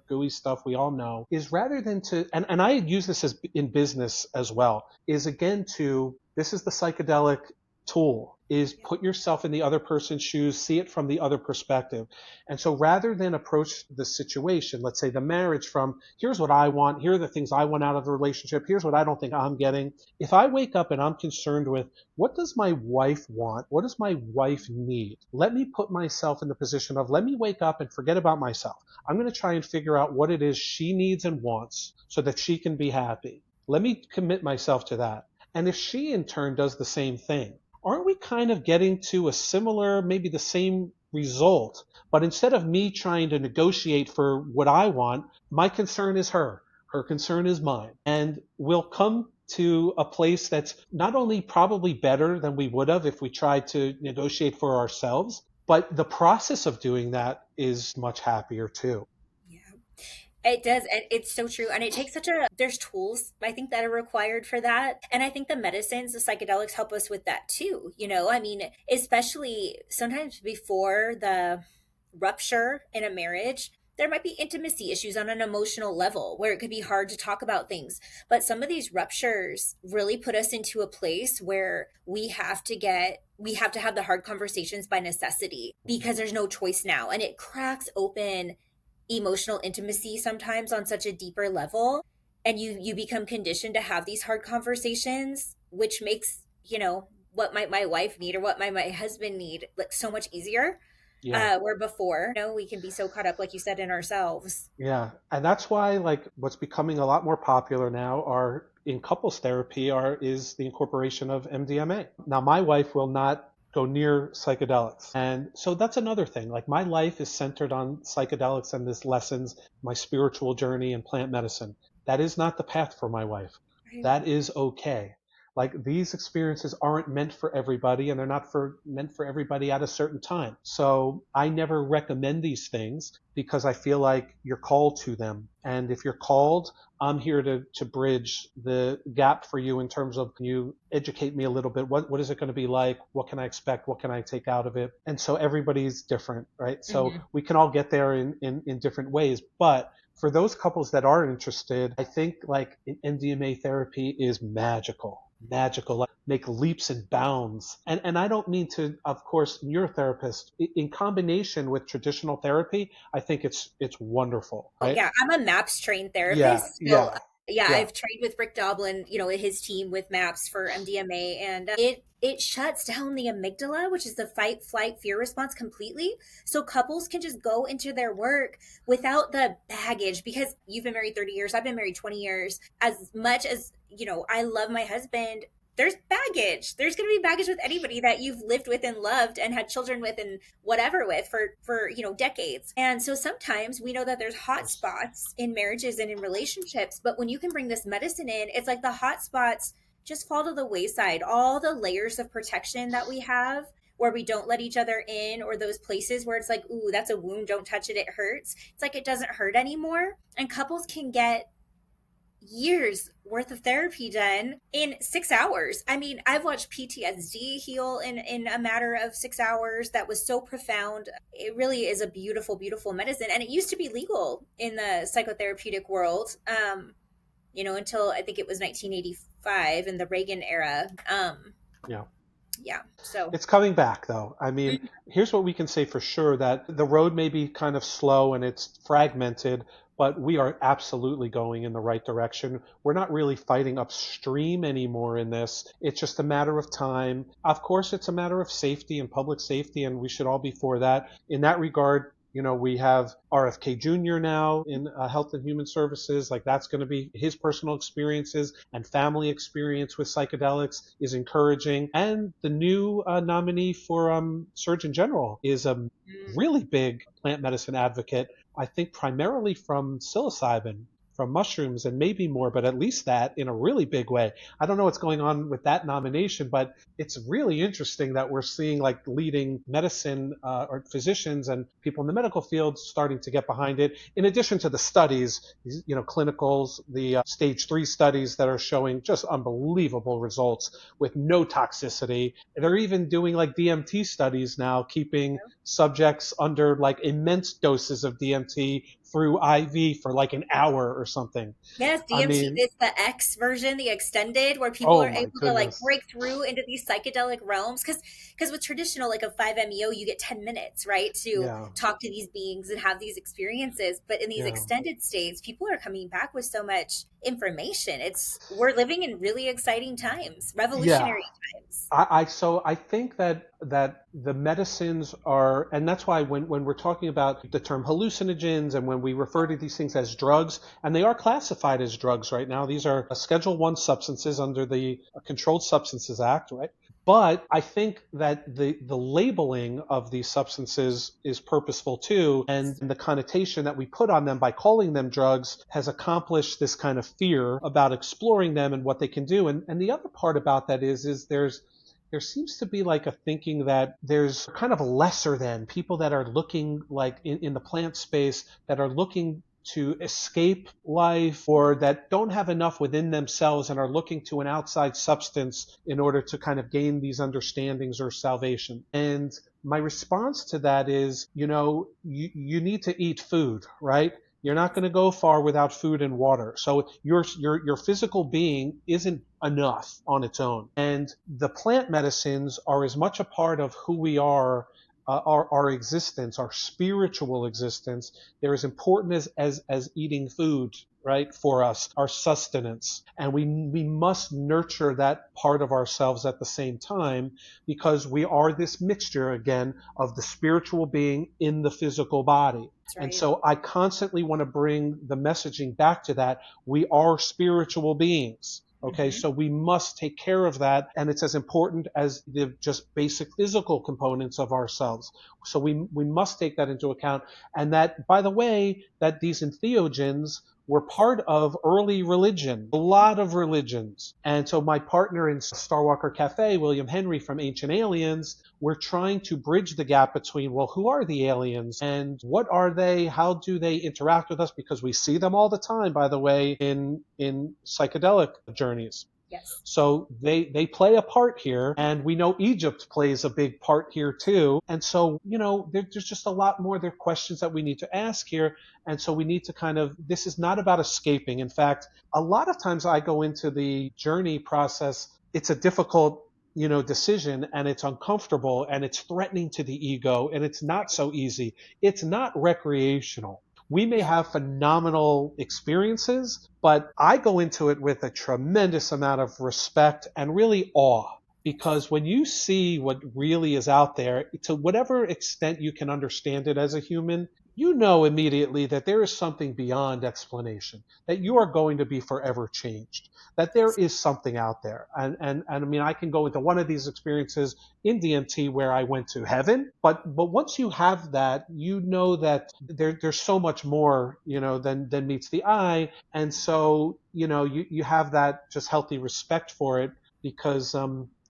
gooey stuff we all know, is rather than to, and I use this as in business as well, is again this is the psychedelic tool, is put yourself in the other person's shoes, see it from the other perspective. And so rather than approach the situation, let's say the marriage, from here's what I want, here are the things I want out of the relationship, here's what I don't think I'm getting. If I wake up and I'm concerned with, what does my wife want? What does my wife need? Let me put myself in the position of, let me wake up and forget about myself. I'm going to try and figure out what it is she needs and wants so that she can be happy. Let me commit myself to that. And if she in turn does the same thing, aren't we kind of getting to a similar, maybe the same result. But instead of me trying to negotiate for what I want, my concern is her. Her concern is mine. And we'll come to a place that's not only probably better than we would have if we tried to negotiate for ourselves, but the process of doing that is much happier too. Yeah. It does, and it's so true. And it takes there's tools, I think, that are required for that. And I think the medicines, the psychedelics help us with that too. I mean, especially sometimes before the rupture in a marriage, there might be intimacy issues on an emotional level where it could be hard to talk about things. But some of these ruptures really put us into a place where we have to have the hard conversations by necessity because there's no choice now. And it cracks open emotional intimacy sometimes on such a deeper level, and you become conditioned to have these hard conversations, which makes what might my wife need or what might my husband need like so much easier. Yeah. Where before we can be so caught up, like you said, in ourselves. Yeah. And that's why like what's becoming a lot more popular now are in couples therapy is the incorporation of MDMA. Now my wife will not go near psychedelics. And so that's another thing. Like my life is centered on psychedelics and this lessons, my spiritual journey and plant medicine. That is not the path for my wife. Right. That is okay. Like these experiences aren't meant for everybody and they're not meant for everybody at a certain time. So I never recommend these things because I feel like you're called to them. And if you're called, I'm here to bridge the gap for you in terms of, can you educate me a little bit? What is it going to be like? What can I expect? What can I take out of it? And so everybody's different, right? So we can all get there in different ways. But for those couples that are interested, I think like MDMA therapy is magical, like make leaps and bounds. And I don't mean to, of course, you're a therapist. In combination with traditional therapy, I think it's wonderful. Right? Yeah, I'm a MAPS trained Yeah, therapist. So yeah. I've trained with Rick Doblin, his team with MAPS for MDMA, and it shuts down the amygdala, which is the fight, flight, fear response completely. So couples can just go into their work without the baggage, because you've been married 30 years, I've been married 20 years. As much as, I love my husband, there's baggage. There's going to be baggage with anybody that you've lived with and loved and had children with and whatever with for decades. And so sometimes we know that there's hot spots in marriages and in relationships, but when you can bring this medicine in, it's like the hot spots just fall to the wayside. All the layers of protection that we have, where we don't let each other in, or those places where it's like, ooh, that's a wound, don't touch it, it hurts. It's like it doesn't hurt anymore. And couples can get years worth of therapy done in 6 hours. I mean, I've watched PTSD heal in a matter of 6 hours. That was so profound. It really is a beautiful, beautiful medicine. And it used to be legal in the psychotherapeutic world, until I think it was 1985 in the Reagan era. Yeah. So it's coming back though. I mean, here's what we can say for sure, that the road may be kind of slow and it's fragmented, but we are absolutely going in the right direction. We're not really fighting upstream anymore in this. It's just a matter of time. Of course, it's a matter of safety and public safety, and we should all be for that. In that regard, we have RFK Jr. now in Health and Human Services. Like that's going to be his personal experiences and family experience with psychedelics is encouraging. And the new nominee for Surgeon General is a really big plant medicine advocate, I think primarily from psilocybin, from mushrooms, and maybe more, but at least that in a really big way. I don't know what's going on with that nomination, but it's really interesting that we're seeing like leading medicine or physicians and people in the medical field starting to get behind it. In addition to the studies, clinicals, the stage 3 studies that are showing just unbelievable results with no toxicity. They're even doing like DMT studies now, keeping subjects under like immense doses of DMT through IV for like an hour or something. Yes, DMT is the X version, the extended, where people are able to like break through into these psychedelic realms. Because with traditional, like a 5-MeO, you get 10 minutes, right, to talk to these beings and have these experiences. But in these extended states, people are coming back with so much information. We're living in really exciting times, revolutionary times. I think that the medicines are, and that's why when we're talking about the term hallucinogens and when we refer to these things as drugs, and they are classified as drugs right now, these are Schedule 1 substances under the Controlled Substances Act, right? But I think that the labeling of these substances is purposeful too, and the connotation that we put on them by calling them drugs has accomplished this kind of fear about exploring them and what they can do. And the other part about that is there seems to be like a thinking that there's kind of a lesser than people that are looking like in the plant space that are looking to escape life or that don't have enough within themselves and are looking to an outside substance in order to kind of gain these understandings or salvation. And my response to that is, you need to eat food, right? You're not going to go far without food and water. So your physical being isn't enough on its own. And the plant medicines are as much a part of who we are, our existence, our spiritual existence. They're as important as eating food, right, for us, our sustenance. And we must nurture that part of ourselves at the same time, because we are this mixture, again, of the spiritual being in the physical body. Right. And so I constantly want to bring the messaging back to that. We are spiritual beings. Okay, so we must take care of that, and it's as important as the just basic physical components of ourselves. So we must take that into account. And that, by the way, that these entheogens were part of early religion, a lot of religions. And so my partner in Starwalker Cafe, William Henry from Ancient Aliens, we're trying to bridge the gap between, well, who are the aliens and what are they? How do they interact with us? Because we see them all the time, by the way, in psychedelic journeys. Yes. So they play a part here, and we know Egypt plays a big part here too. And so, there's just a lot more. There are questions that we need to ask here. And so we need to this is not about escaping. In fact, a lot of times I go into the journey process, it's a difficult, decision, and it's uncomfortable and it's threatening to the ego, and it's not so easy. It's not recreational. We may have phenomenal experiences, but I go into it with a tremendous amount of respect and really awe. Because when you see what really is out there, to whatever extent you can understand it as a human, you know immediately that there is something beyond explanation, that you are going to be forever changed, that there is something out there. And I mean, I can go into one of these experiences in DMT where I went to heaven, but once you have that, you know that there's so much more, than meets the eye. And so, you have that just healthy respect for it, because,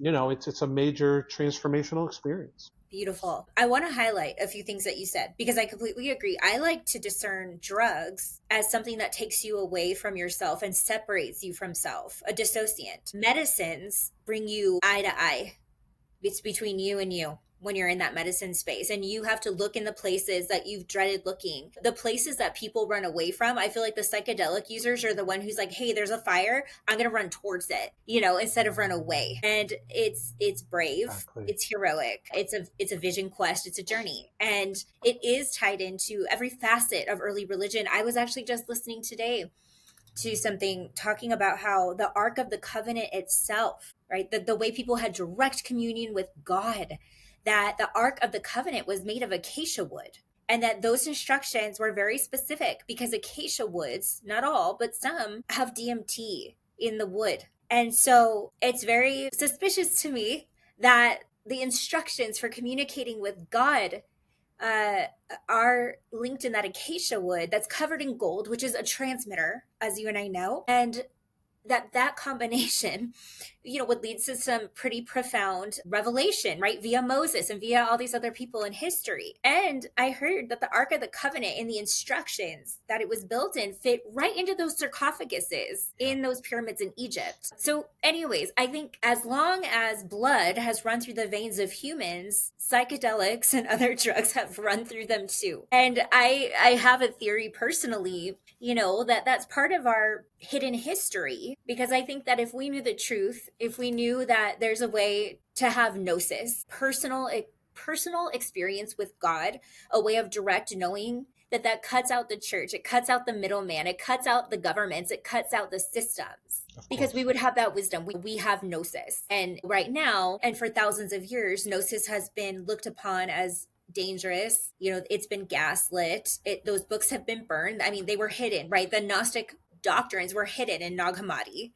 it's a major transformational experience. Beautiful. I want to highlight a few things that you said, because I completely agree. I like to discern drugs as something that takes you away from yourself and separates you from self, a dissociant. Medicines bring you eye to eye. It's between you and you when you're in that medicine space, and you have to look in the places that you've dreaded looking, the places that people run away from. I feel like the psychedelic users are the one who's like, hey, there's a fire, I'm gonna run towards it, instead of run away. And it's brave. Exactly. It's heroic. It's a vision quest. It's a journey, and it is tied into every facet of early religion. I was actually just listening today to something talking about how the Ark of the Covenant itself, right, the way people had direct communion with God, that the Ark of the Covenant was made of acacia wood, and that those instructions were very specific because acacia woods, not all, but some, have DMT in the wood. And so it's very suspicious to me that the instructions for communicating with God are linked in that acacia wood that's covered in gold, which is a transmitter, as you and I know. And that combination, would lead to some pretty profound revelation, right? Via Moses and via all these other people in history. And I heard that the Ark of the Covenant and the instructions that it was built in fit right into those sarcophaguses in those pyramids in Egypt. So anyways, I think as long as blood has run through the veins of humans, psychedelics and other drugs have run through them too. And I have a theory personally, that's part of our hidden history, because I think that if we knew the truth, if we knew that there's a way to have gnosis, personal experience with God, a way of direct knowing, that cuts out the church, it cuts out the middleman, it cuts out the governments, it cuts out the systems, because we would have that wisdom. We have gnosis. And right now, and for thousands of years, gnosis has been looked upon as dangerous. It's been gaslit. Those books have been burned. I mean, they were hidden, right? The Gnostic doctrines were hidden in Nag Hammadi.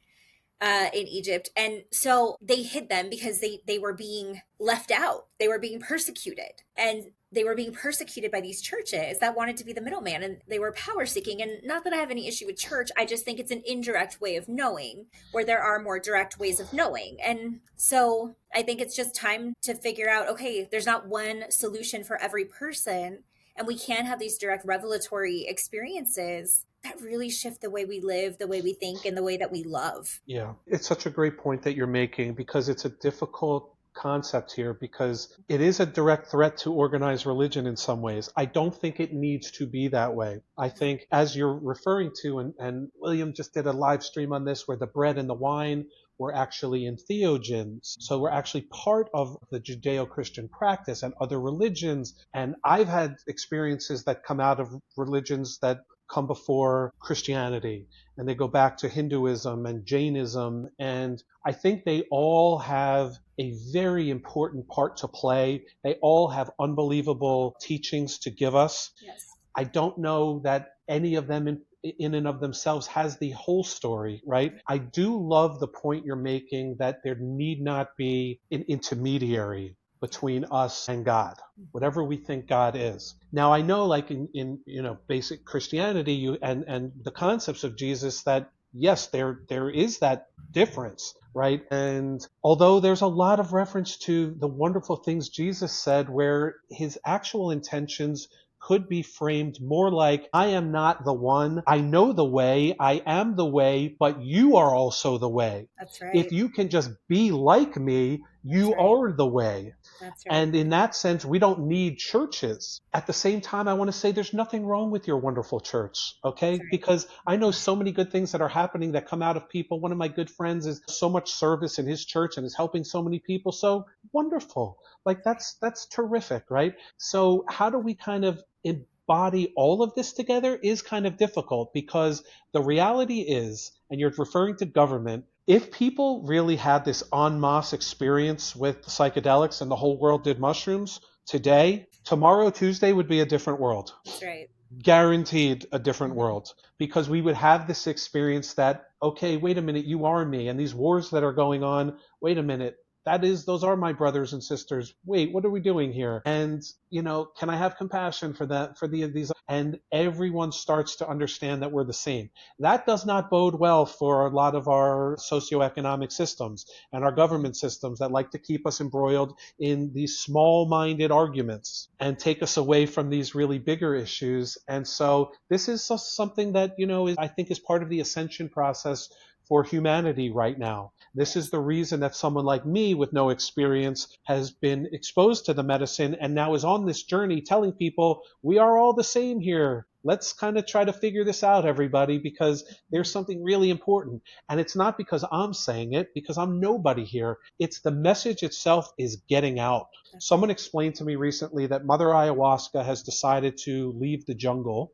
in Egypt. And so they hid them because they were being left out. They were being persecuted. And they were being persecuted by these churches that wanted to be the middleman, and they were power seeking. And not that I have any issue with church, I just think it's an indirect way of knowing where there are more direct ways of knowing. And so I think it's just time to figure out, okay, there's not one solution for every person, and we can have these direct revelatory experiences that really shift the way we live, the way we think, and the way that we love. Yeah, it's such a great point that you're making, because it's a difficult concept here, because it is a direct threat to organized religion in some ways. I don't think it needs to be that way. I think, as you're referring to, and William just did a live stream on this, where the bread and the wine were actually entheogens. So we're actually part of the Judeo-Christian practice and other religions. And I've had experiences that come out of religions that come before Christianity, and they go back to Hinduism and Jainism. And I think they all have a very important part to play. They all have unbelievable teachings to give us. Yes. I don't know that any of them in and of themselves has the whole story, right? I do love the point you're making, that there need not be an intermediary between us and God, whatever we think God is. Now, I know, like in basic Christianity, and the concepts of Jesus, that yes, there is that difference, right? And although there's a lot of reference to the wonderful things Jesus said, where his actual intentions could be framed more like, I am not the one, I know the way, I am the way, but you are also the way. That's right. If you can just be like me, you are the way. That's right. And in that sense, we don't need churches. At the same time, I want to say there's nothing wrong with your wonderful church, okay? Right. Because I know so many good things that are happening that come out of people. One of my good friends is so much service in his church and is helping so many people. So wonderful. Like that's terrific, right? So how do we kind of embody all of this together is kind of difficult, because the reality is, and you're referring to government, if people really had this en masse experience with psychedelics and the whole world did mushrooms today, tomorrow, Tuesday, would be a different world. That's right. Guaranteed a different world, because we would have this experience that, okay, wait a minute, you are me, and these wars that are going on, wait a minute, those are my brothers and sisters. Wait, what are we doing here? And, can I have compassion for that, for these? And everyone starts to understand that we're the same. That does not bode well for a lot of our socioeconomic systems and our government systems that like to keep us embroiled in these small-minded arguments and take us away from these really bigger issues. And so this is something that, I think is part of the ascension process for humanity right now. This is the reason that someone like me with no experience has been exposed to the medicine and now is on this journey telling people, we are all the same here. Let's kind of try to figure this out, everybody, because there's something really important. And it's not because I'm saying it, because I'm nobody here. It's the message itself is getting out. Someone explained to me recently that Mother Ayahuasca has decided to leave the jungle,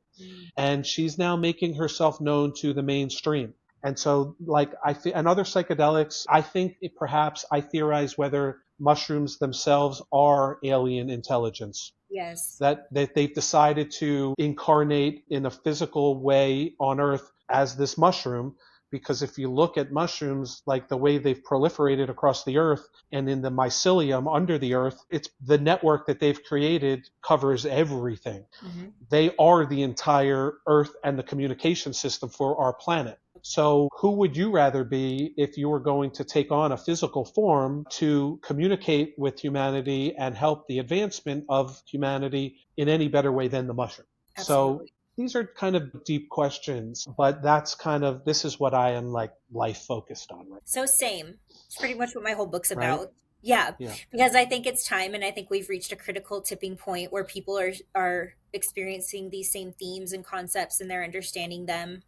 and she's now making herself known to the mainstream. And so, and other psychedelics, I think I theorize whether mushrooms themselves are alien intelligence. Yes. That they've decided to incarnate in a physical way on Earth as this mushroom, because if you look at mushrooms, like the way they've proliferated across the Earth and in the mycelium under the Earth, it's the network that they've created covers everything. Mm-hmm. They are the entire Earth and the communication system for our planet. So who would you rather be if you were going to take on a physical form to communicate with humanity and help the advancement of humanity in any better way than the mushroom? Absolutely. So these are kind of deep questions, but this is what I am life focused on. Right? So same. It's pretty much what my whole book's about. Right? Yeah, because I think it's time, and I think we've reached a critical tipping point where people are experiencing these same themes and concepts, and they're understanding them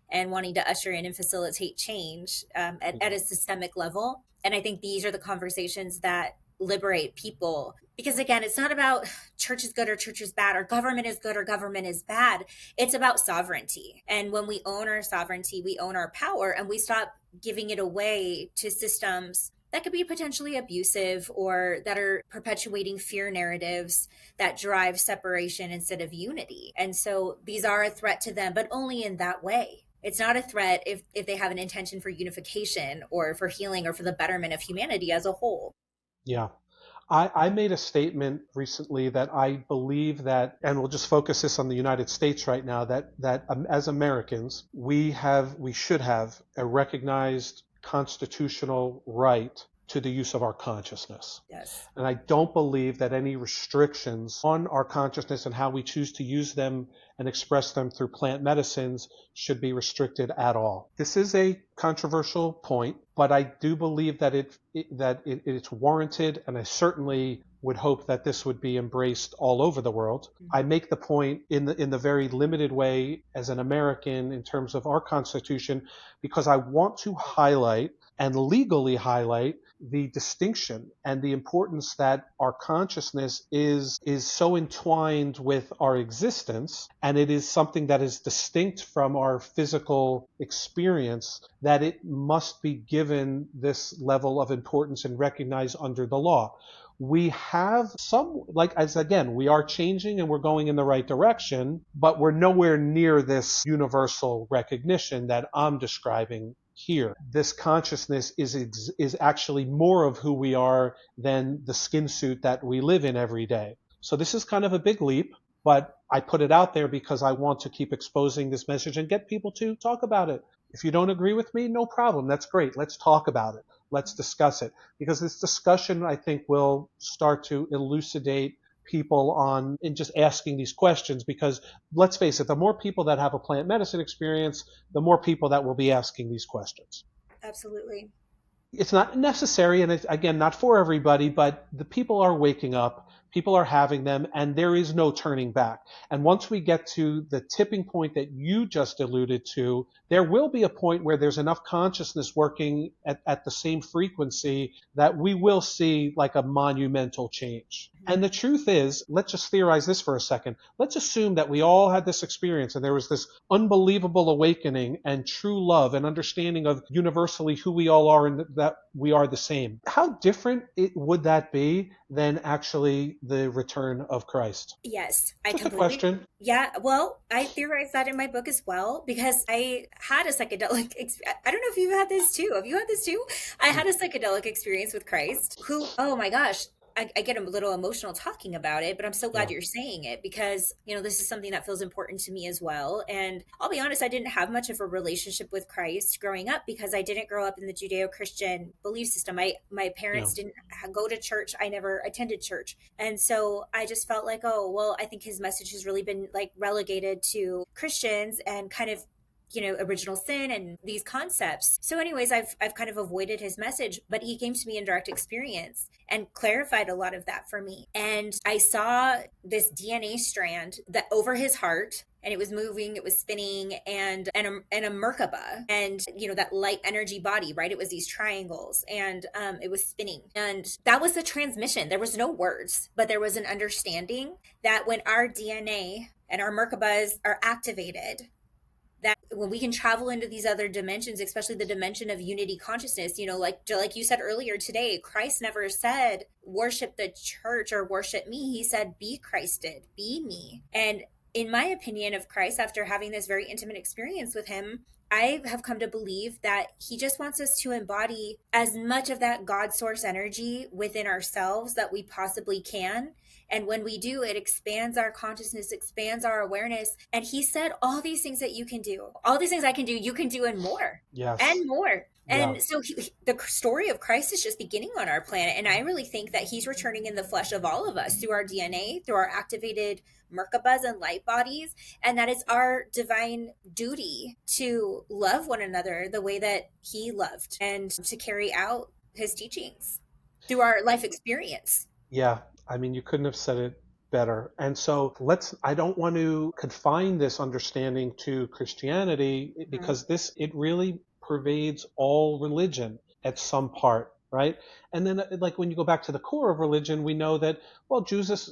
and wanting to usher in and facilitate change at a systemic level. And I think these are the conversations that liberate people. Because again, it's not about church is good or church is bad, or government is good or government is bad. It's about sovereignty. And when we own our sovereignty, we own our power, and we stop giving it away to systems that could be potentially abusive or that are perpetuating fear narratives that drive separation instead of unity. And so these are a threat to them, but only in that way. It's not a threat if they have an intention for unification or for healing or for the betterment of humanity as a whole. Yeah. I made a statement recently that I believe that, and we'll just focus this on the United States right now, that as Americans, we should have a recognized constitutional right to the use of our consciousness. Yes. And I don't believe that any restrictions on our consciousness and how we choose to use them and express them through plant medicines should be restricted at all. This is a controversial point, but I do believe that it's warranted, and I certainly would hope that this would be embraced all over the world. I make the point in the very limited way as an American in terms of our Constitution, because I want to highlight and legally highlight the distinction and the importance that our consciousness is so entwined with our existence, and it is something that is distinct from our physical experience, that it must be given this level of importance and recognized under the law. We have some, like, as again, we are changing and we're going in the right direction, but we're nowhere near this universal recognition that I'm describing here. This consciousness is actually more of who we are than the skin suit that we live in every day. So this is kind of a big leap, but I put it out there because I want to keep exposing this message and get people to talk about it. If you don't agree with me, no problem. That's great. Let's talk about it. Let's discuss it. Because this discussion, I think, will start to elucidate people on in just asking these questions, because let's face it, the more people that have a plant medicine experience, the more people that will be asking these questions. Absolutely. It's not necessary, and it's, again, not for everybody, but the people are waking up, people are having them, and there is no turning back. And once we get to the tipping point that you just alluded to, there will be a point where there's enough consciousness working at the same frequency that we will see like a monumental change. And the truth is, let's just theorize this for a second. Let's assume that we all had this experience and there was this unbelievable awakening and true love and understanding of universally who we all are and that we are the same. How different would that be than actually the return of Christ? Yes, I Just a completely. question. Yeah, well, I theorized that in my book as well because I had a psychedelic. I don't know if you've had this too. Have you had this too? I had a psychedelic experience with Christ, who, oh my gosh, I get a little emotional talking about it, but I'm so glad Yeah. you're saying it because, this is something that feels important to me as well. And I'll be honest, I didn't have much of a relationship with Christ growing up because I didn't grow up in the Judeo-Christian belief system. My Yeah. parents didn't go to church. I never attended church. And so I just felt like, oh, well, I think his message has really been like relegated to Christians and kind of original sin and these concepts. So anyways, I've kind of avoided his message, but he came to me in direct experience and clarified a lot of that for me. And I saw this DNA strand that over his heart, and it was moving, it was spinning, and a Merkaba, and that light energy body, right? It was these triangles, and it was spinning, and that was the transmission. There was no words, but there was an understanding that when our DNA and our Merkabas are activated, that when we can travel into these other dimensions, especially the dimension of unity consciousness, like you said earlier today, Christ never said worship the church or worship me. He said be Christed, be me. And in my opinion of Christ, after having this very intimate experience with him, I have come to believe that he just wants us to embody as much of that God source energy within ourselves that we possibly can. And when we do, it expands our consciousness, expands our awareness. And he said, all these things that you can do, all these things I can do, you can do and more. Yes. And more. Yeah. And so the story of Christ is just beginning on our planet. And I really think that he's returning in the flesh of all of us through our DNA, through our activated Merkabas and light bodies. And that it's our divine duty to love one another the way that he loved and to carry out his teachings through our life experience. Yeah. I mean, you couldn't have said it better. And so I don't want to confine this understanding to Christianity because it really pervades all religion at some part, right? And then like when you go back to the core of religion, we know that, well, Jesus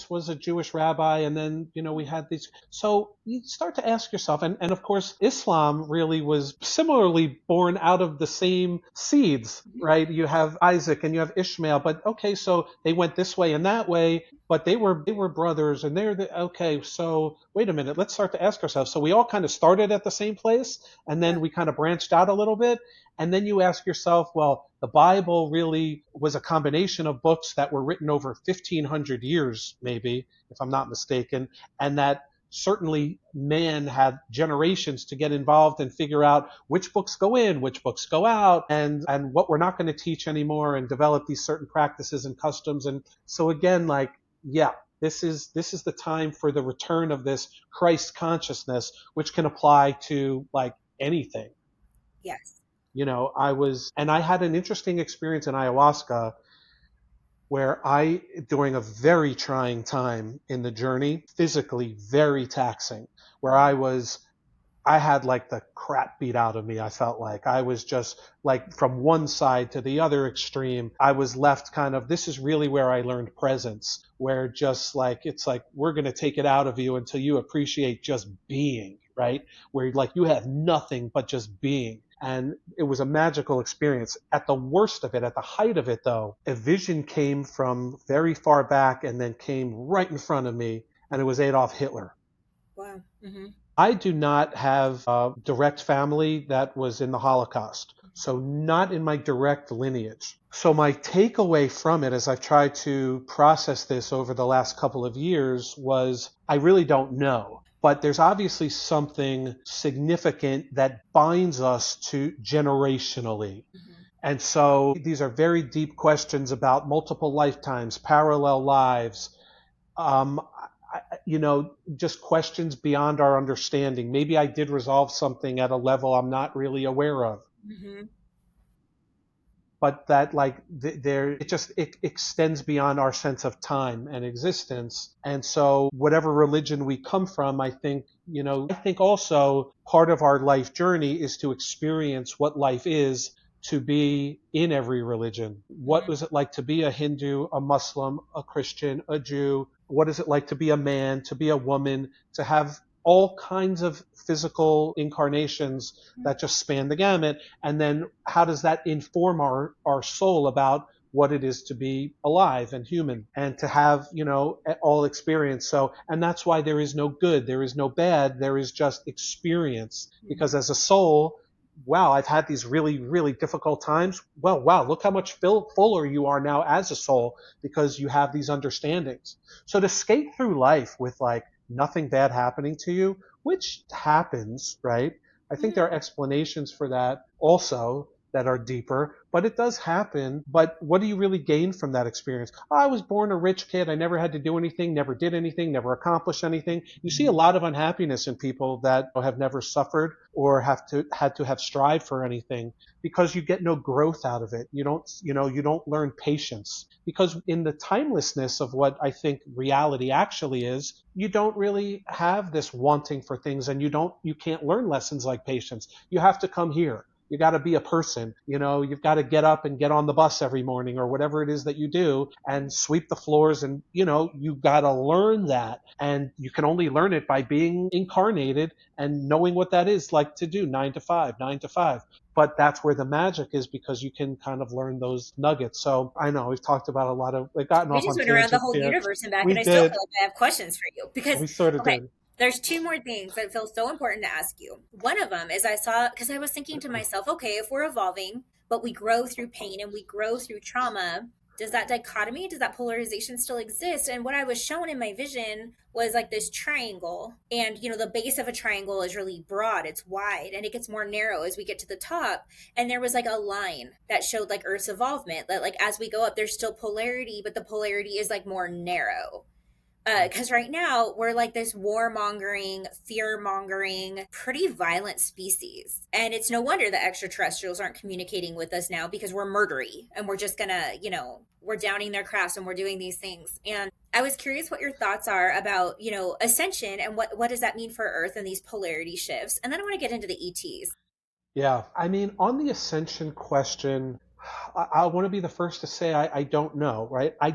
was a Jewish rabbi, and then, we had these. So you start to ask yourself, and of course, Islam really was similarly born out of the same seeds, right? You have Isaac and you have Ishmael, but okay, so they went this way and that way, but they were brothers, and okay, so wait a minute, let's start to ask ourselves. So we all kind of started at the same place, and Yeah. then we kind of branched out a little bit. And then you ask yourself, well, the Bible really was a combination of books that were written over 1,500 years, maybe, if I'm not mistaken, and that certainly man had generations to get involved and figure out which books go in, which books go out, and what we're not going to teach anymore, and develop these certain practices and customs. And so again, like, yeah, this is the time for the return of this Christ consciousness, which can apply to like anything. Yes. I had an interesting experience in ayahuasca where during a very trying time in the journey, physically very taxing, where I had like the crap beat out of me. I felt like I was just like from one side to the other extreme. I was left kind of, this is really where I learned presence, where just like, it's like, we're going to take it out of you until you appreciate just being, right? Where like you have nothing but just being. And it was a magical experience. At the worst of it, at the height of it though, a vision came from very far back and then came right in front of me, and it was Adolf Hitler. Wow. Mm-hmm. I do not have a direct family that was in the Holocaust, so not in my direct lineage. So my takeaway from it, as I've tried to process this over the last couple of years, was I really don't know. But there's obviously something significant that binds us to generationally. Mm-hmm. And so these are very deep questions about multiple lifetimes, parallel lives, um, just questions beyond our understanding. Maybe I did resolve something at a level I'm not really aware of, Mm-hmm. but that like it extends beyond our sense of time and existence. And so whatever religion we come from, I think also part of our life journey is to experience what life is to be in every religion. What was it like to be a Hindu, a Muslim, a Christian, a Jew? What is it like to be a man, to be a woman, to have all kinds of physical incarnations that just span the gamut? And then how does that inform our soul about what it is to be alive and human and to have, all experience? So, and that's why there is no good, there is no bad, there is just experience. Because as a soul, wow, I've had these really, really difficult times. Well, wow, look how much fuller you are now as a soul because you have these understandings. So to skate through life with like nothing bad happening to you, which happens, right? I think there are explanations for that also that are deeper, but it does happen. But what do you really gain from that experience? Oh, I was born a rich kid. I never had to do anything, never did anything, never accomplished anything. You see a lot of unhappiness in people that have never suffered or had to have strived for anything because you get no growth out of it. You don't learn patience because in the timelessness of what I think reality actually is, you don't really have this wanting for things, and you can't learn lessons like patience. You have to come here. You got to be a person. You've got to get up and get on the bus every morning or whatever it is that you do and sweep the floors. And, you got to learn that. And you can only learn it by being incarnated and knowing what that is like to do 9 to 5, 9 to 5. But that's where the magic is because you can kind of learn those nuggets. So I know we've talked about we've gotten We off just on went around the tangents whole here. universe and back, We and I still did. feel like I have questions for you because, We sort of okay, did. there's two more things that feel so important to ask you. One of them is because I was thinking to myself, okay, if we're evolving, but we grow through pain and we grow through trauma, does that polarization still exist? And what I was shown in my vision was like this triangle. And, the base of a triangle is really broad, it's wide, and it gets more narrow as we get to the top. And there was like a line that showed like Earth's involvement, that like as we go up, there's still polarity, but the polarity is like more narrow. Because right now we're like this warmongering, fear-mongering, pretty violent species, and it's no wonder the extraterrestrials aren't communicating with us now because we're murdery and we're just gonna, we're downing their crafts and we're doing these things. And I was curious what your thoughts are about, ascension and what does that mean for Earth and these polarity shifts. And then I want to get into the ETs. Yeah. I mean, on the ascension question, I want to be the first to say I don't know, right? I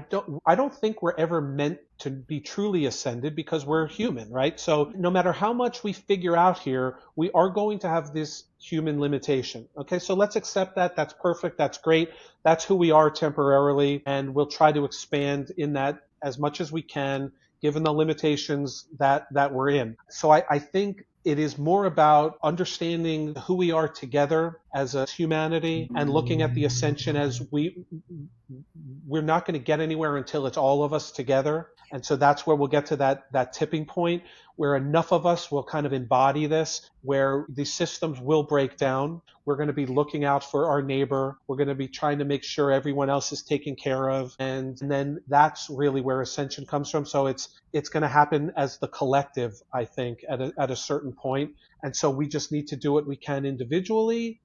don't think we're ever meant to be truly ascended because we're human, right? So no matter how much we figure out here, we are going to have this human limitation. Okay, so let's accept that. That's perfect. That's great. That's who we are temporarily, and we'll try to expand in that as much as we can, given the limitations that we're in. So I think it is more about understanding who we are together as a humanity and looking at the ascension as we're not going to get anywhere until it's all of us together. And so that's where we'll get to that tipping point where enough of us will kind of embody this, where the systems will break down. We're going to be looking out for our neighbor. We're going to be trying to make sure everyone else is taken care of. And then that's really where ascension comes from. So it's going to happen as the collective, I think, at a certain point. And so we just need to do what we can individually,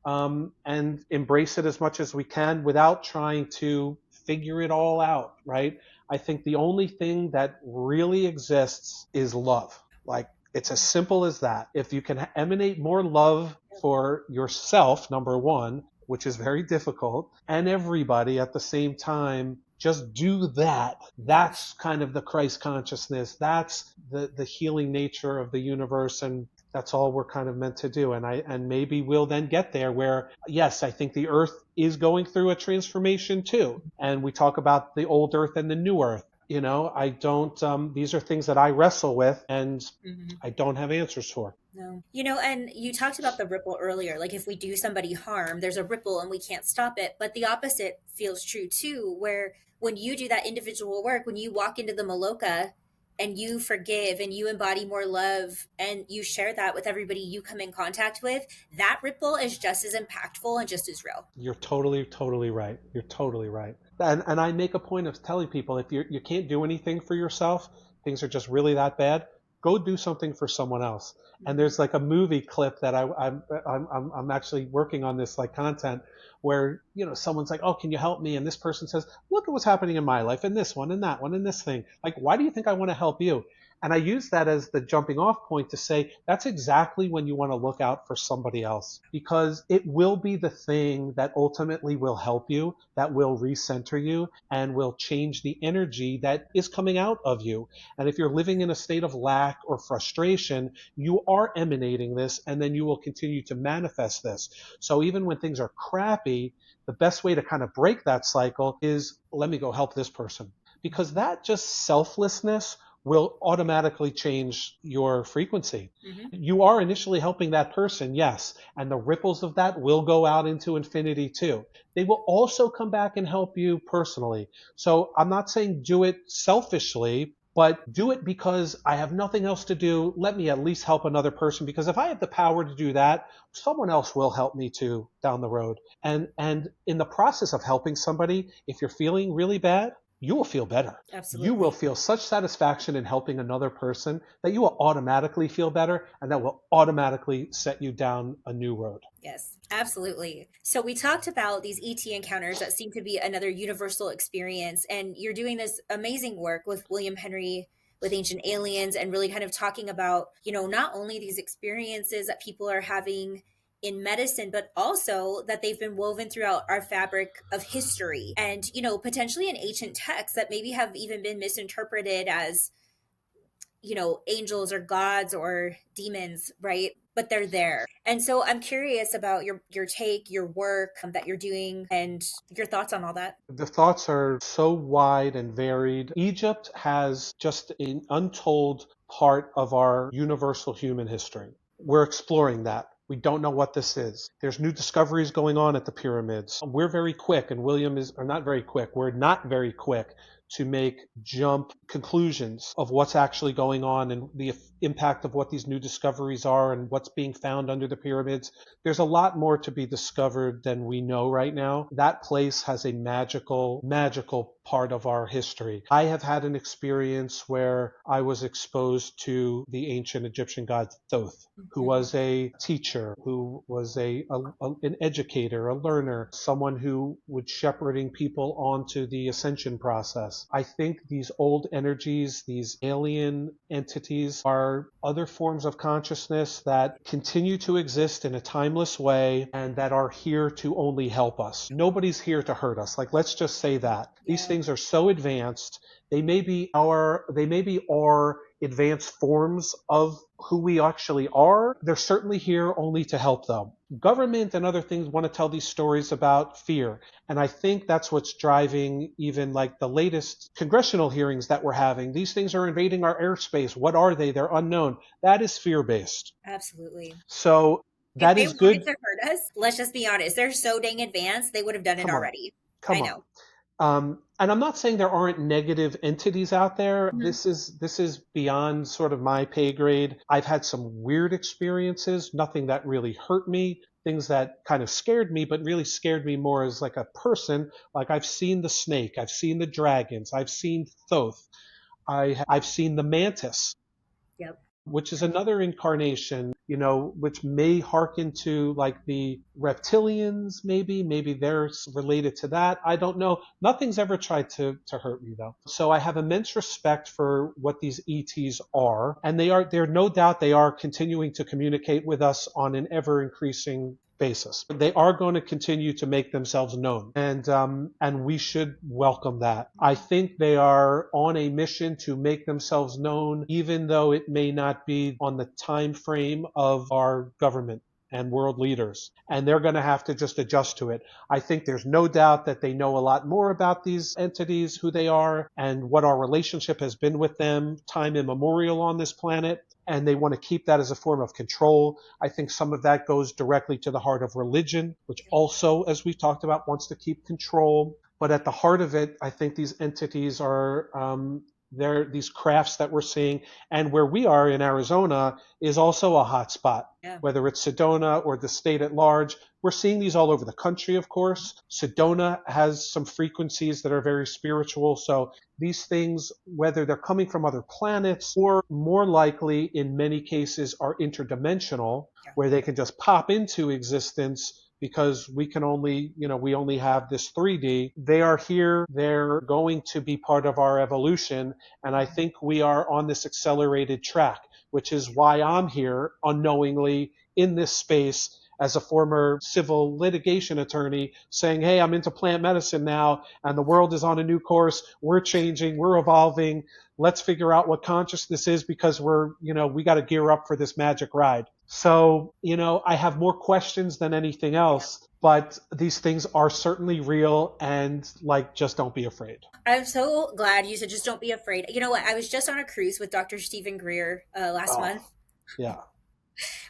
and embrace it as much as we can without trying to figure it all out, right? I think the only thing that really exists is love. Like, it's as simple as that. If you can emanate more love for yourself, number one, which is very difficult, and everybody at the same time, just do that. That's kind of the Christ consciousness. That's the healing nature of the universe. And that's all we're kind of meant to do. And maybe we'll then get there where, yes, I think the earth is going through a transformation too. And we talk about the old earth and the new earth. You know, I don't, these are things that I wrestle with and I don't have answers for. No. You know, and you talked about the ripple earlier. Like, if we do somebody harm, there's a ripple and we can't stop it. But the opposite feels true too, where when you do that individual work, when you walk into the Maloka and you forgive and you embody more love and you share that with everybody you come in contact with, that ripple is just as impactful and just as real. You're totally, totally right. You're totally right. And I make a point of telling people, if you can't do anything for yourself, things are just really that bad, go do something for someone else. And there's like a movie clip that I'm actually working on this like content where, you know, someone's like, oh, can you help me? And this person says, look at what's happening in my life and this one and that one and this thing. Like, why do you think I want to help you? And I use that as the jumping off point to say that's exactly when you want to look out for somebody else, because it will be the thing that ultimately will help you, that will recenter you and will change the energy that is coming out of you. And if you're living in a state of lack or frustration, you are emanating this and then you will continue to manifest this. So even when things are crappy, the best way to kind of break that cycle is, let me go help this person, because that just selflessness will automatically change your frequency. You are initially helping that person, yes, and the ripples of that will go out into infinity too. They will also come back and help you personally. So I'm not saying do it selfishly, but do it because I have nothing else to do. Let me at least help another person, because if I have the power to do that, someone else will help me too down the road. And in the process of helping somebody, if you're feeling really bad, you will feel better. Absolutely. You will feel such satisfaction in helping another person that you will automatically feel better, and that will automatically set you down a new road. Yes, absolutely. So we talked about these ET encounters that seem to be another universal experience, and you're doing this amazing work with William Henry with Ancient Aliens, and really kind of talking about, you know, not only these experiences that people are having in medicine, but also that they've been woven throughout our fabric of history and, you know, potentially in ancient texts that maybe have even been misinterpreted as, you know, angels or gods or demons, right? But they're there. And so I'm curious about your take, your work that you're doing, and your thoughts on all that. The thoughts are so wide and varied. Egypt has just an untold part of our universal human history. We're exploring that. We don't know what this is. There's new discoveries going on at the pyramids. We're very quick, and William is, or not very quick, we're not very quick to make jump conclusions of what's actually going on and the impact of what these new discoveries are and what's being found under the pyramids. There's a lot more to be discovered than we know right now. That place has a magical part of our history. I have had an experience where I was exposed to the ancient Egyptian god Thoth, who was a teacher, who was an educator, a learner, someone who was shepherding people onto the ascension process. I think these old energies, these alien entities, are other forms of consciousness that continue to exist in a timeless way and that are here to only help us. Nobody's here to hurt us. Like, let's just say that. These things are so advanced. They may be our advanced forms of who we actually are. They're certainly here only to help them. Government and other things want to tell these stories about fear. And I think that's what's driving even like the latest congressional hearings that we're having. These things are invading our airspace. What are they? They're unknown. That is fear-based. Absolutely. So If that they is wanted good. to hurt us, let's just be honest. They're so dang advanced, they would have done it Come on. already. I Come on. know. And I'm not saying there aren't negative entities out there. Mhm. This is beyond sort of my pay grade. I've had some weird experiences, nothing that really hurt me, things that kind of scared me, but really scared me more as like a person. Like I've seen the snake, I've seen the dragons, I've seen Thoth, I've seen the mantis, Yep. which is another incarnation, which may hearken to like the reptilians, maybe they're related to that. I don't know. Nothing's ever tried to hurt me though. So I have immense respect for what these ETs are, and they're no doubt they are continuing to communicate with us on an ever increasing basis. They are going to continue to make themselves known, and we should welcome that. I think they are on a mission to make themselves known, even though it may not be on the time frame of our government and world leaders, and they're going to have to just adjust to it. I think there's no doubt that they know a lot more about these entities, who they are, and what our relationship has been with them time immemorial on this planet. And they want to keep that as a form of control. I think some of that goes directly to the heart of religion, which also, as we've talked about, wants to keep control. But at the heart of it, I think these entities are they're these crafts that we're seeing. And where we are in Arizona is also a hot spot. Yeah. Whether it's Sedona or the state at large, we're seeing these all over the country, of course. Sedona has some frequencies that are very spiritual. So these things, whether they're coming from other planets or more likely in many cases are interdimensional, where they can just pop into existence because we only have this 3D. They are here. They're going to be part of our evolution. And I think we are on this accelerated track, which is why I'm here unknowingly in this space as a former civil litigation attorney saying, hey, I'm into plant medicine now, and the world is on a new course. We're changing, we're evolving. Let's figure out what consciousness is, because we got to gear up for this magic ride. So, I have more questions than anything else, but these things are certainly real, and just don't be afraid. I'm so glad you said just don't be afraid. You know what? I was just on a cruise with Dr. Stephen Greer last month. Yeah.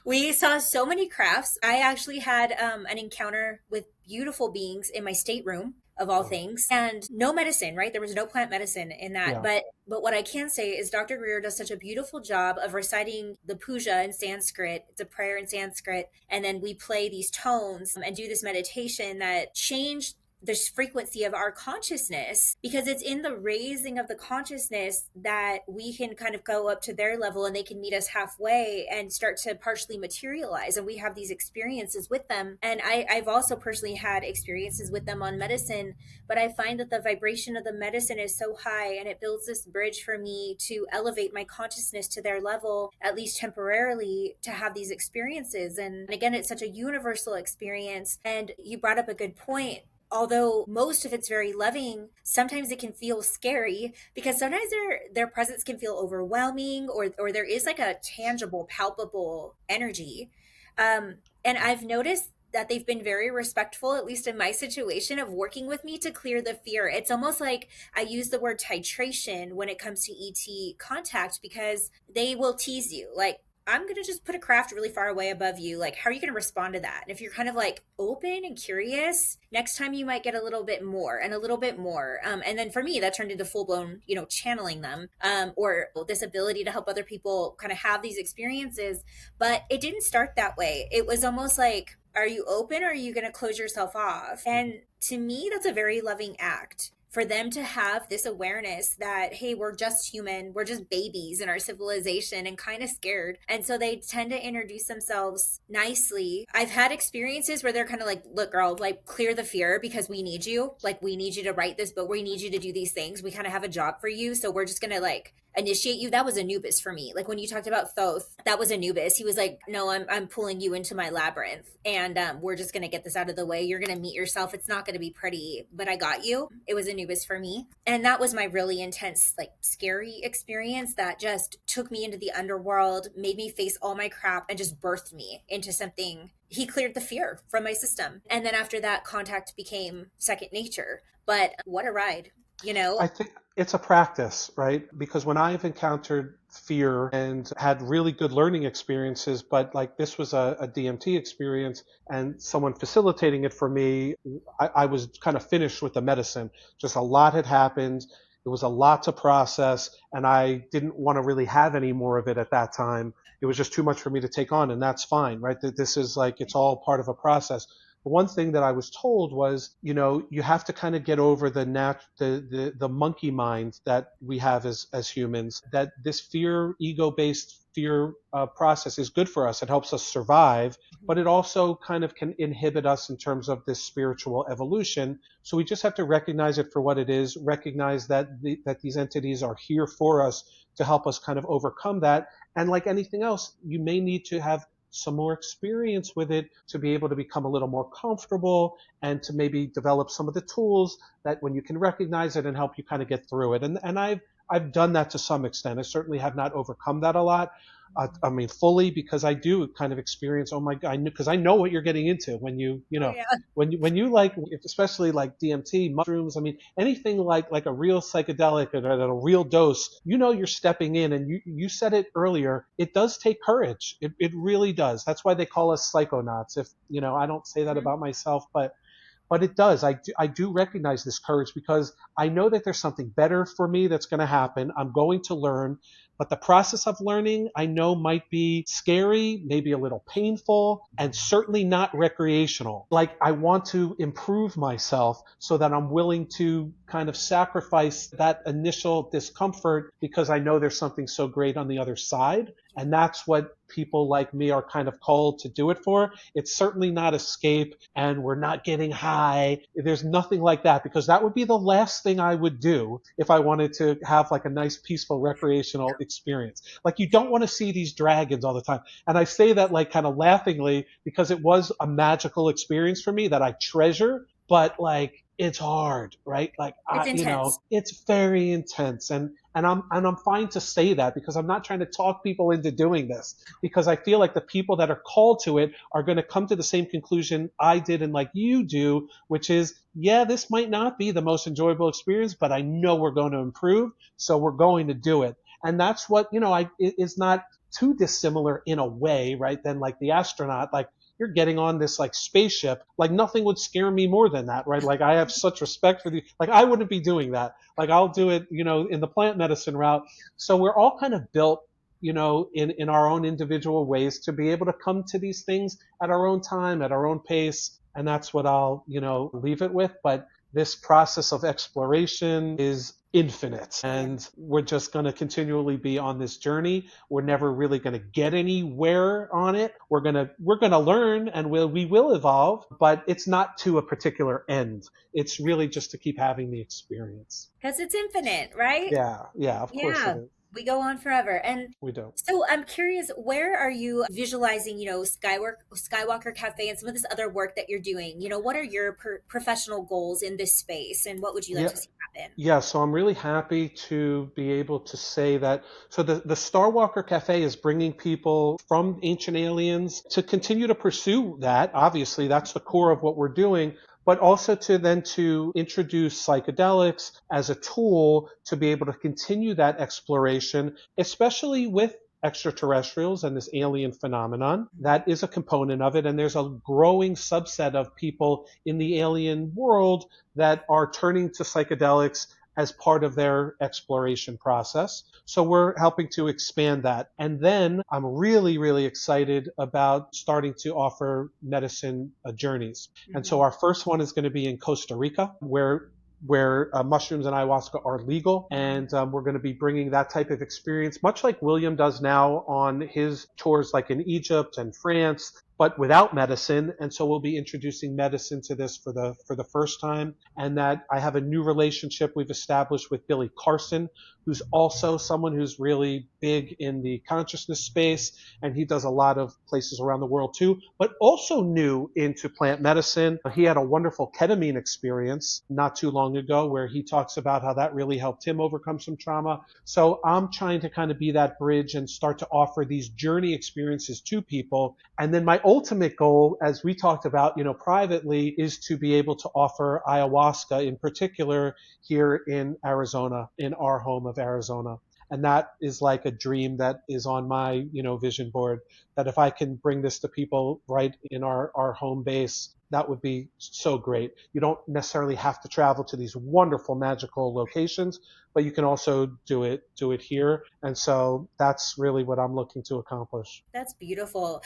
We saw so many crafts. I actually had an encounter with beautiful beings in my stateroom, of all things, and no medicine, right? There was no plant medicine in that. Yeah. But what I can say is Dr. Greer does such a beautiful job of reciting the puja in Sanskrit. It's a prayer in Sanskrit. And then we play these tones and do this meditation that changed this frequency of our consciousness, because it's in the raising of the consciousness that we can kind of go up to their level and they can meet us halfway and start to partially materialize. And we have these experiences with them. And I've also personally had experiences with them on medicine, but I find that the vibration of the medicine is so high, and it builds this bridge for me to elevate my consciousness to their level, at least temporarily, to have these experiences. And again, it's such a universal experience. And you brought up a good point. Although most of it's very loving, sometimes it can feel scary, because sometimes their presence can feel overwhelming, or there is like a tangible, palpable energy. And I've noticed that they've been very respectful, at least in my situation, of working with me to clear the fear. It's almost like I use the word titration when it comes to ET contact, because they will tease you. Like, I'm going to just put a craft really far away above you. Like, how are you going to respond to that? And if you're kind of like open and curious, next time you might get a little bit more and a little bit more. And then for me, that turned into full blown, channeling them, or this ability to help other people kind of have these experiences. But it didn't start that way. It was almost like, are you open, or are you going to close yourself off? And to me, that's a very loving act. For them to have this awareness that, hey, we're just human, we're just babies in our civilization and kind of scared. And so they tend to introduce themselves nicely. I've had experiences where they're kind of like, look, girl, like, clear the fear, because we need you. Like, we need you to write this book. We need you to do these things. We kind of have a job for you. So we're just going to like initiate you. That was Anubis for me. Like, when you talked about Thoth, that was Anubis. He was like, no, I'm pulling you into my labyrinth, and we're just going to get this out of the way. You're going to meet yourself. It's not going to be pretty, but I got you. It was Anubis. journey was for me. And that was my really intense, like scary experience that just took me into the underworld, made me face all my crap, and just birthed me into something. He cleared the fear from my system. And then after that, contact became second nature. But what a ride, you know? I think it's a practice, right? Because when I've encountered fear and had really good learning experiences, but like this was a DMT experience and someone facilitating it for me, I was kind of finished with the medicine. Just a lot had happened. It was a lot to process, and I didn't want to really have any more of it at that time. It was just too much for me to take on, and that's fine, right? That this is like, it's all part of a process. The one thing that I was told was, you have to kind of get over the monkey mind that we have as humans, that this ego-based fear process is good for us. It helps us survive, but it also kind of can inhibit us in terms of this spiritual evolution. So we just have to recognize it for what it is, recognize that that these entities are here for us to help us kind of overcome that. And like anything else, you may need to have some more experience with it to be able to become a little more comfortable and to maybe develop some of the tools that when you can recognize it and help you kind of get through it. And I've done that to some extent. I certainly have not overcome that a lot. I mean, fully, because I do kind of experience, oh my God, because I know what you're getting into when Oh, yeah. when you like, especially like DMT, mushrooms, I mean, anything like a real psychedelic or a real dose, you're stepping in, and you said it earlier, it does take courage. It really does. That's why they call us psychonauts. If, I don't say that Mhm. about myself, but it does. I do recognize this courage because I know that there's something better for me that's going to happen. I'm going to learn, but the process of learning I know might be scary, maybe a little painful, and certainly not recreational. Like, I want to improve myself so that I'm willing to kind of sacrifice that initial discomfort because I know there's something so great on the other side. And that's what people like me are kind of called to do it for. It's certainly not escape, and we're not getting high. There's nothing like that, because that would be the last thing I would do if I wanted to have like a nice, peaceful, recreational experience. Like, you don't want to see these dragons all the time. And I say that like kind of laughingly because it was a magical experience for me that I treasure, but like, it's hard, right? Like, It's intense. it's very intense, and I'm fine to say that, because I'm not trying to talk people into doing this, because I feel like the people that are called to it are going to come to the same conclusion I did and like you do, which is, yeah, this might not be the most enjoyable experience, but I know we're going to improve, so we're going to do it. And that's what, it's not too dissimilar in a way, right? Than like the astronaut, like, you're getting on this like spaceship, like nothing would scare me more than that, right? Like, I have such respect for the, like, I wouldn't be doing that. Like, I'll do it, in the plant medicine route. So we're all kind of built, in our own individual ways to be able to come to these things at our own time, at our own pace. And that's what I'll, leave it with. But this process of exploration is infinite, and we're just going to continually be on this journey. We're never really going to get anywhere on it. We're going to learn, and we will evolve, but it's not to a particular end. It's really just to keep having the experience. Because it's infinite, right? Yeah, of course it Yeah, is. we go on forever. And We don't. so I'm curious, where are you visualizing, Skywalker Cafe and some of this other work that you're doing? What are your professional goals in this space, and what would you like Yeah, to see happen? yeah, so I'm really happy to be able to say that. So the Star Walker Cafe is bringing people from Ancient Aliens to continue to pursue that. Obviously, that's the core of what we're doing, but also to introduce psychedelics as a tool to be able to continue that exploration, especially with extraterrestrials and this alien phenomenon. That is a component of it, and there's a growing subset of people in the alien world that are turning to psychedelics as part of their exploration process. So we're helping to expand that. And then I'm really, really excited about starting to offer medicine journeys. And so Mhm. our first one is going to be in Costa Rica, where mushrooms and ayahuasca are legal. And we're going to be bringing that type of experience, much like William does now on his tours, like in Egypt and France. but without medicine. And so we'll be introducing medicine to this for the first time. And that I have a new relationship we've established with Billy Carson, who's also someone who's really big in the consciousness space. And he does a lot of places around the world too, but also new into plant medicine. He had a wonderful ketamine experience not too long ago where he talks about how that really helped him overcome some trauma. So I'm trying to kind of be that bridge and start to offer these journey experiences to people. And then my ultimate goal, as we talked about, privately, is to be able to offer ayahuasca in particular here in Arizona, in our home of Arizona. And that is like a dream that is on my, vision board, that if I can bring this to people right in our home base, that would be so great. You don't necessarily have to travel to these wonderful magical locations, but you can also do it here. And so that's really what I'm looking to accomplish. That's beautiful.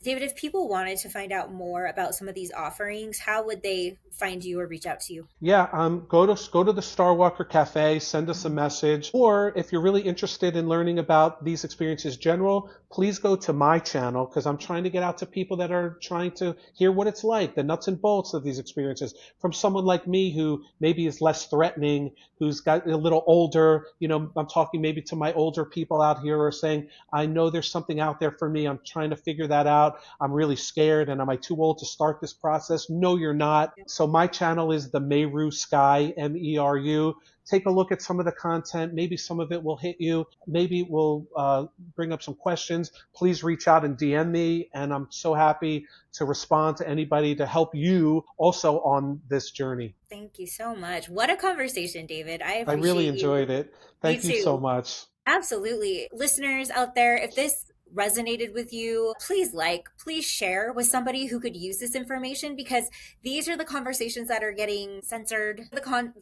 David, if people wanted to find out more about some of these offerings, how would they find you or reach out to you? Yeah, go to the Starwalker Cafe, send us a message, or if you're really interested in learning about these experiences general, please go to my channel because I'm trying to get out to people that are trying to hear what it's like, the nuts and bolts of these experiences, from someone like me who maybe is less threatening, who's got a little older. I'm talking maybe to my older people out here who are saying, I know there's something out there for me. I'm trying to figure that out. I'm really scared, and am I too old to start this process? No, you're not. So my channel is the Meru Sky, Meru. Take a look at some of the content. Maybe some of it will hit you. Maybe it will bring up some questions. Please reach out and DM me, and I'm so happy to respond to anybody to help you also on this journey. Thank you so much. What a conversation, David. I I really appreciate you. enjoyed it. Me Thank you so too. much. Absolutely. Listeners out there, if this resonated with you, please share with somebody who could use this information, because these are the conversations that are getting censored.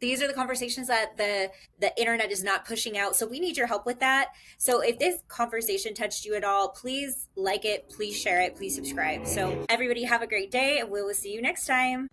These are the conversations that the internet is not pushing out. So we need your help with that. So if this conversation touched you at all, please like it, please share it, please subscribe. So everybody have a great day, and we will see you next time.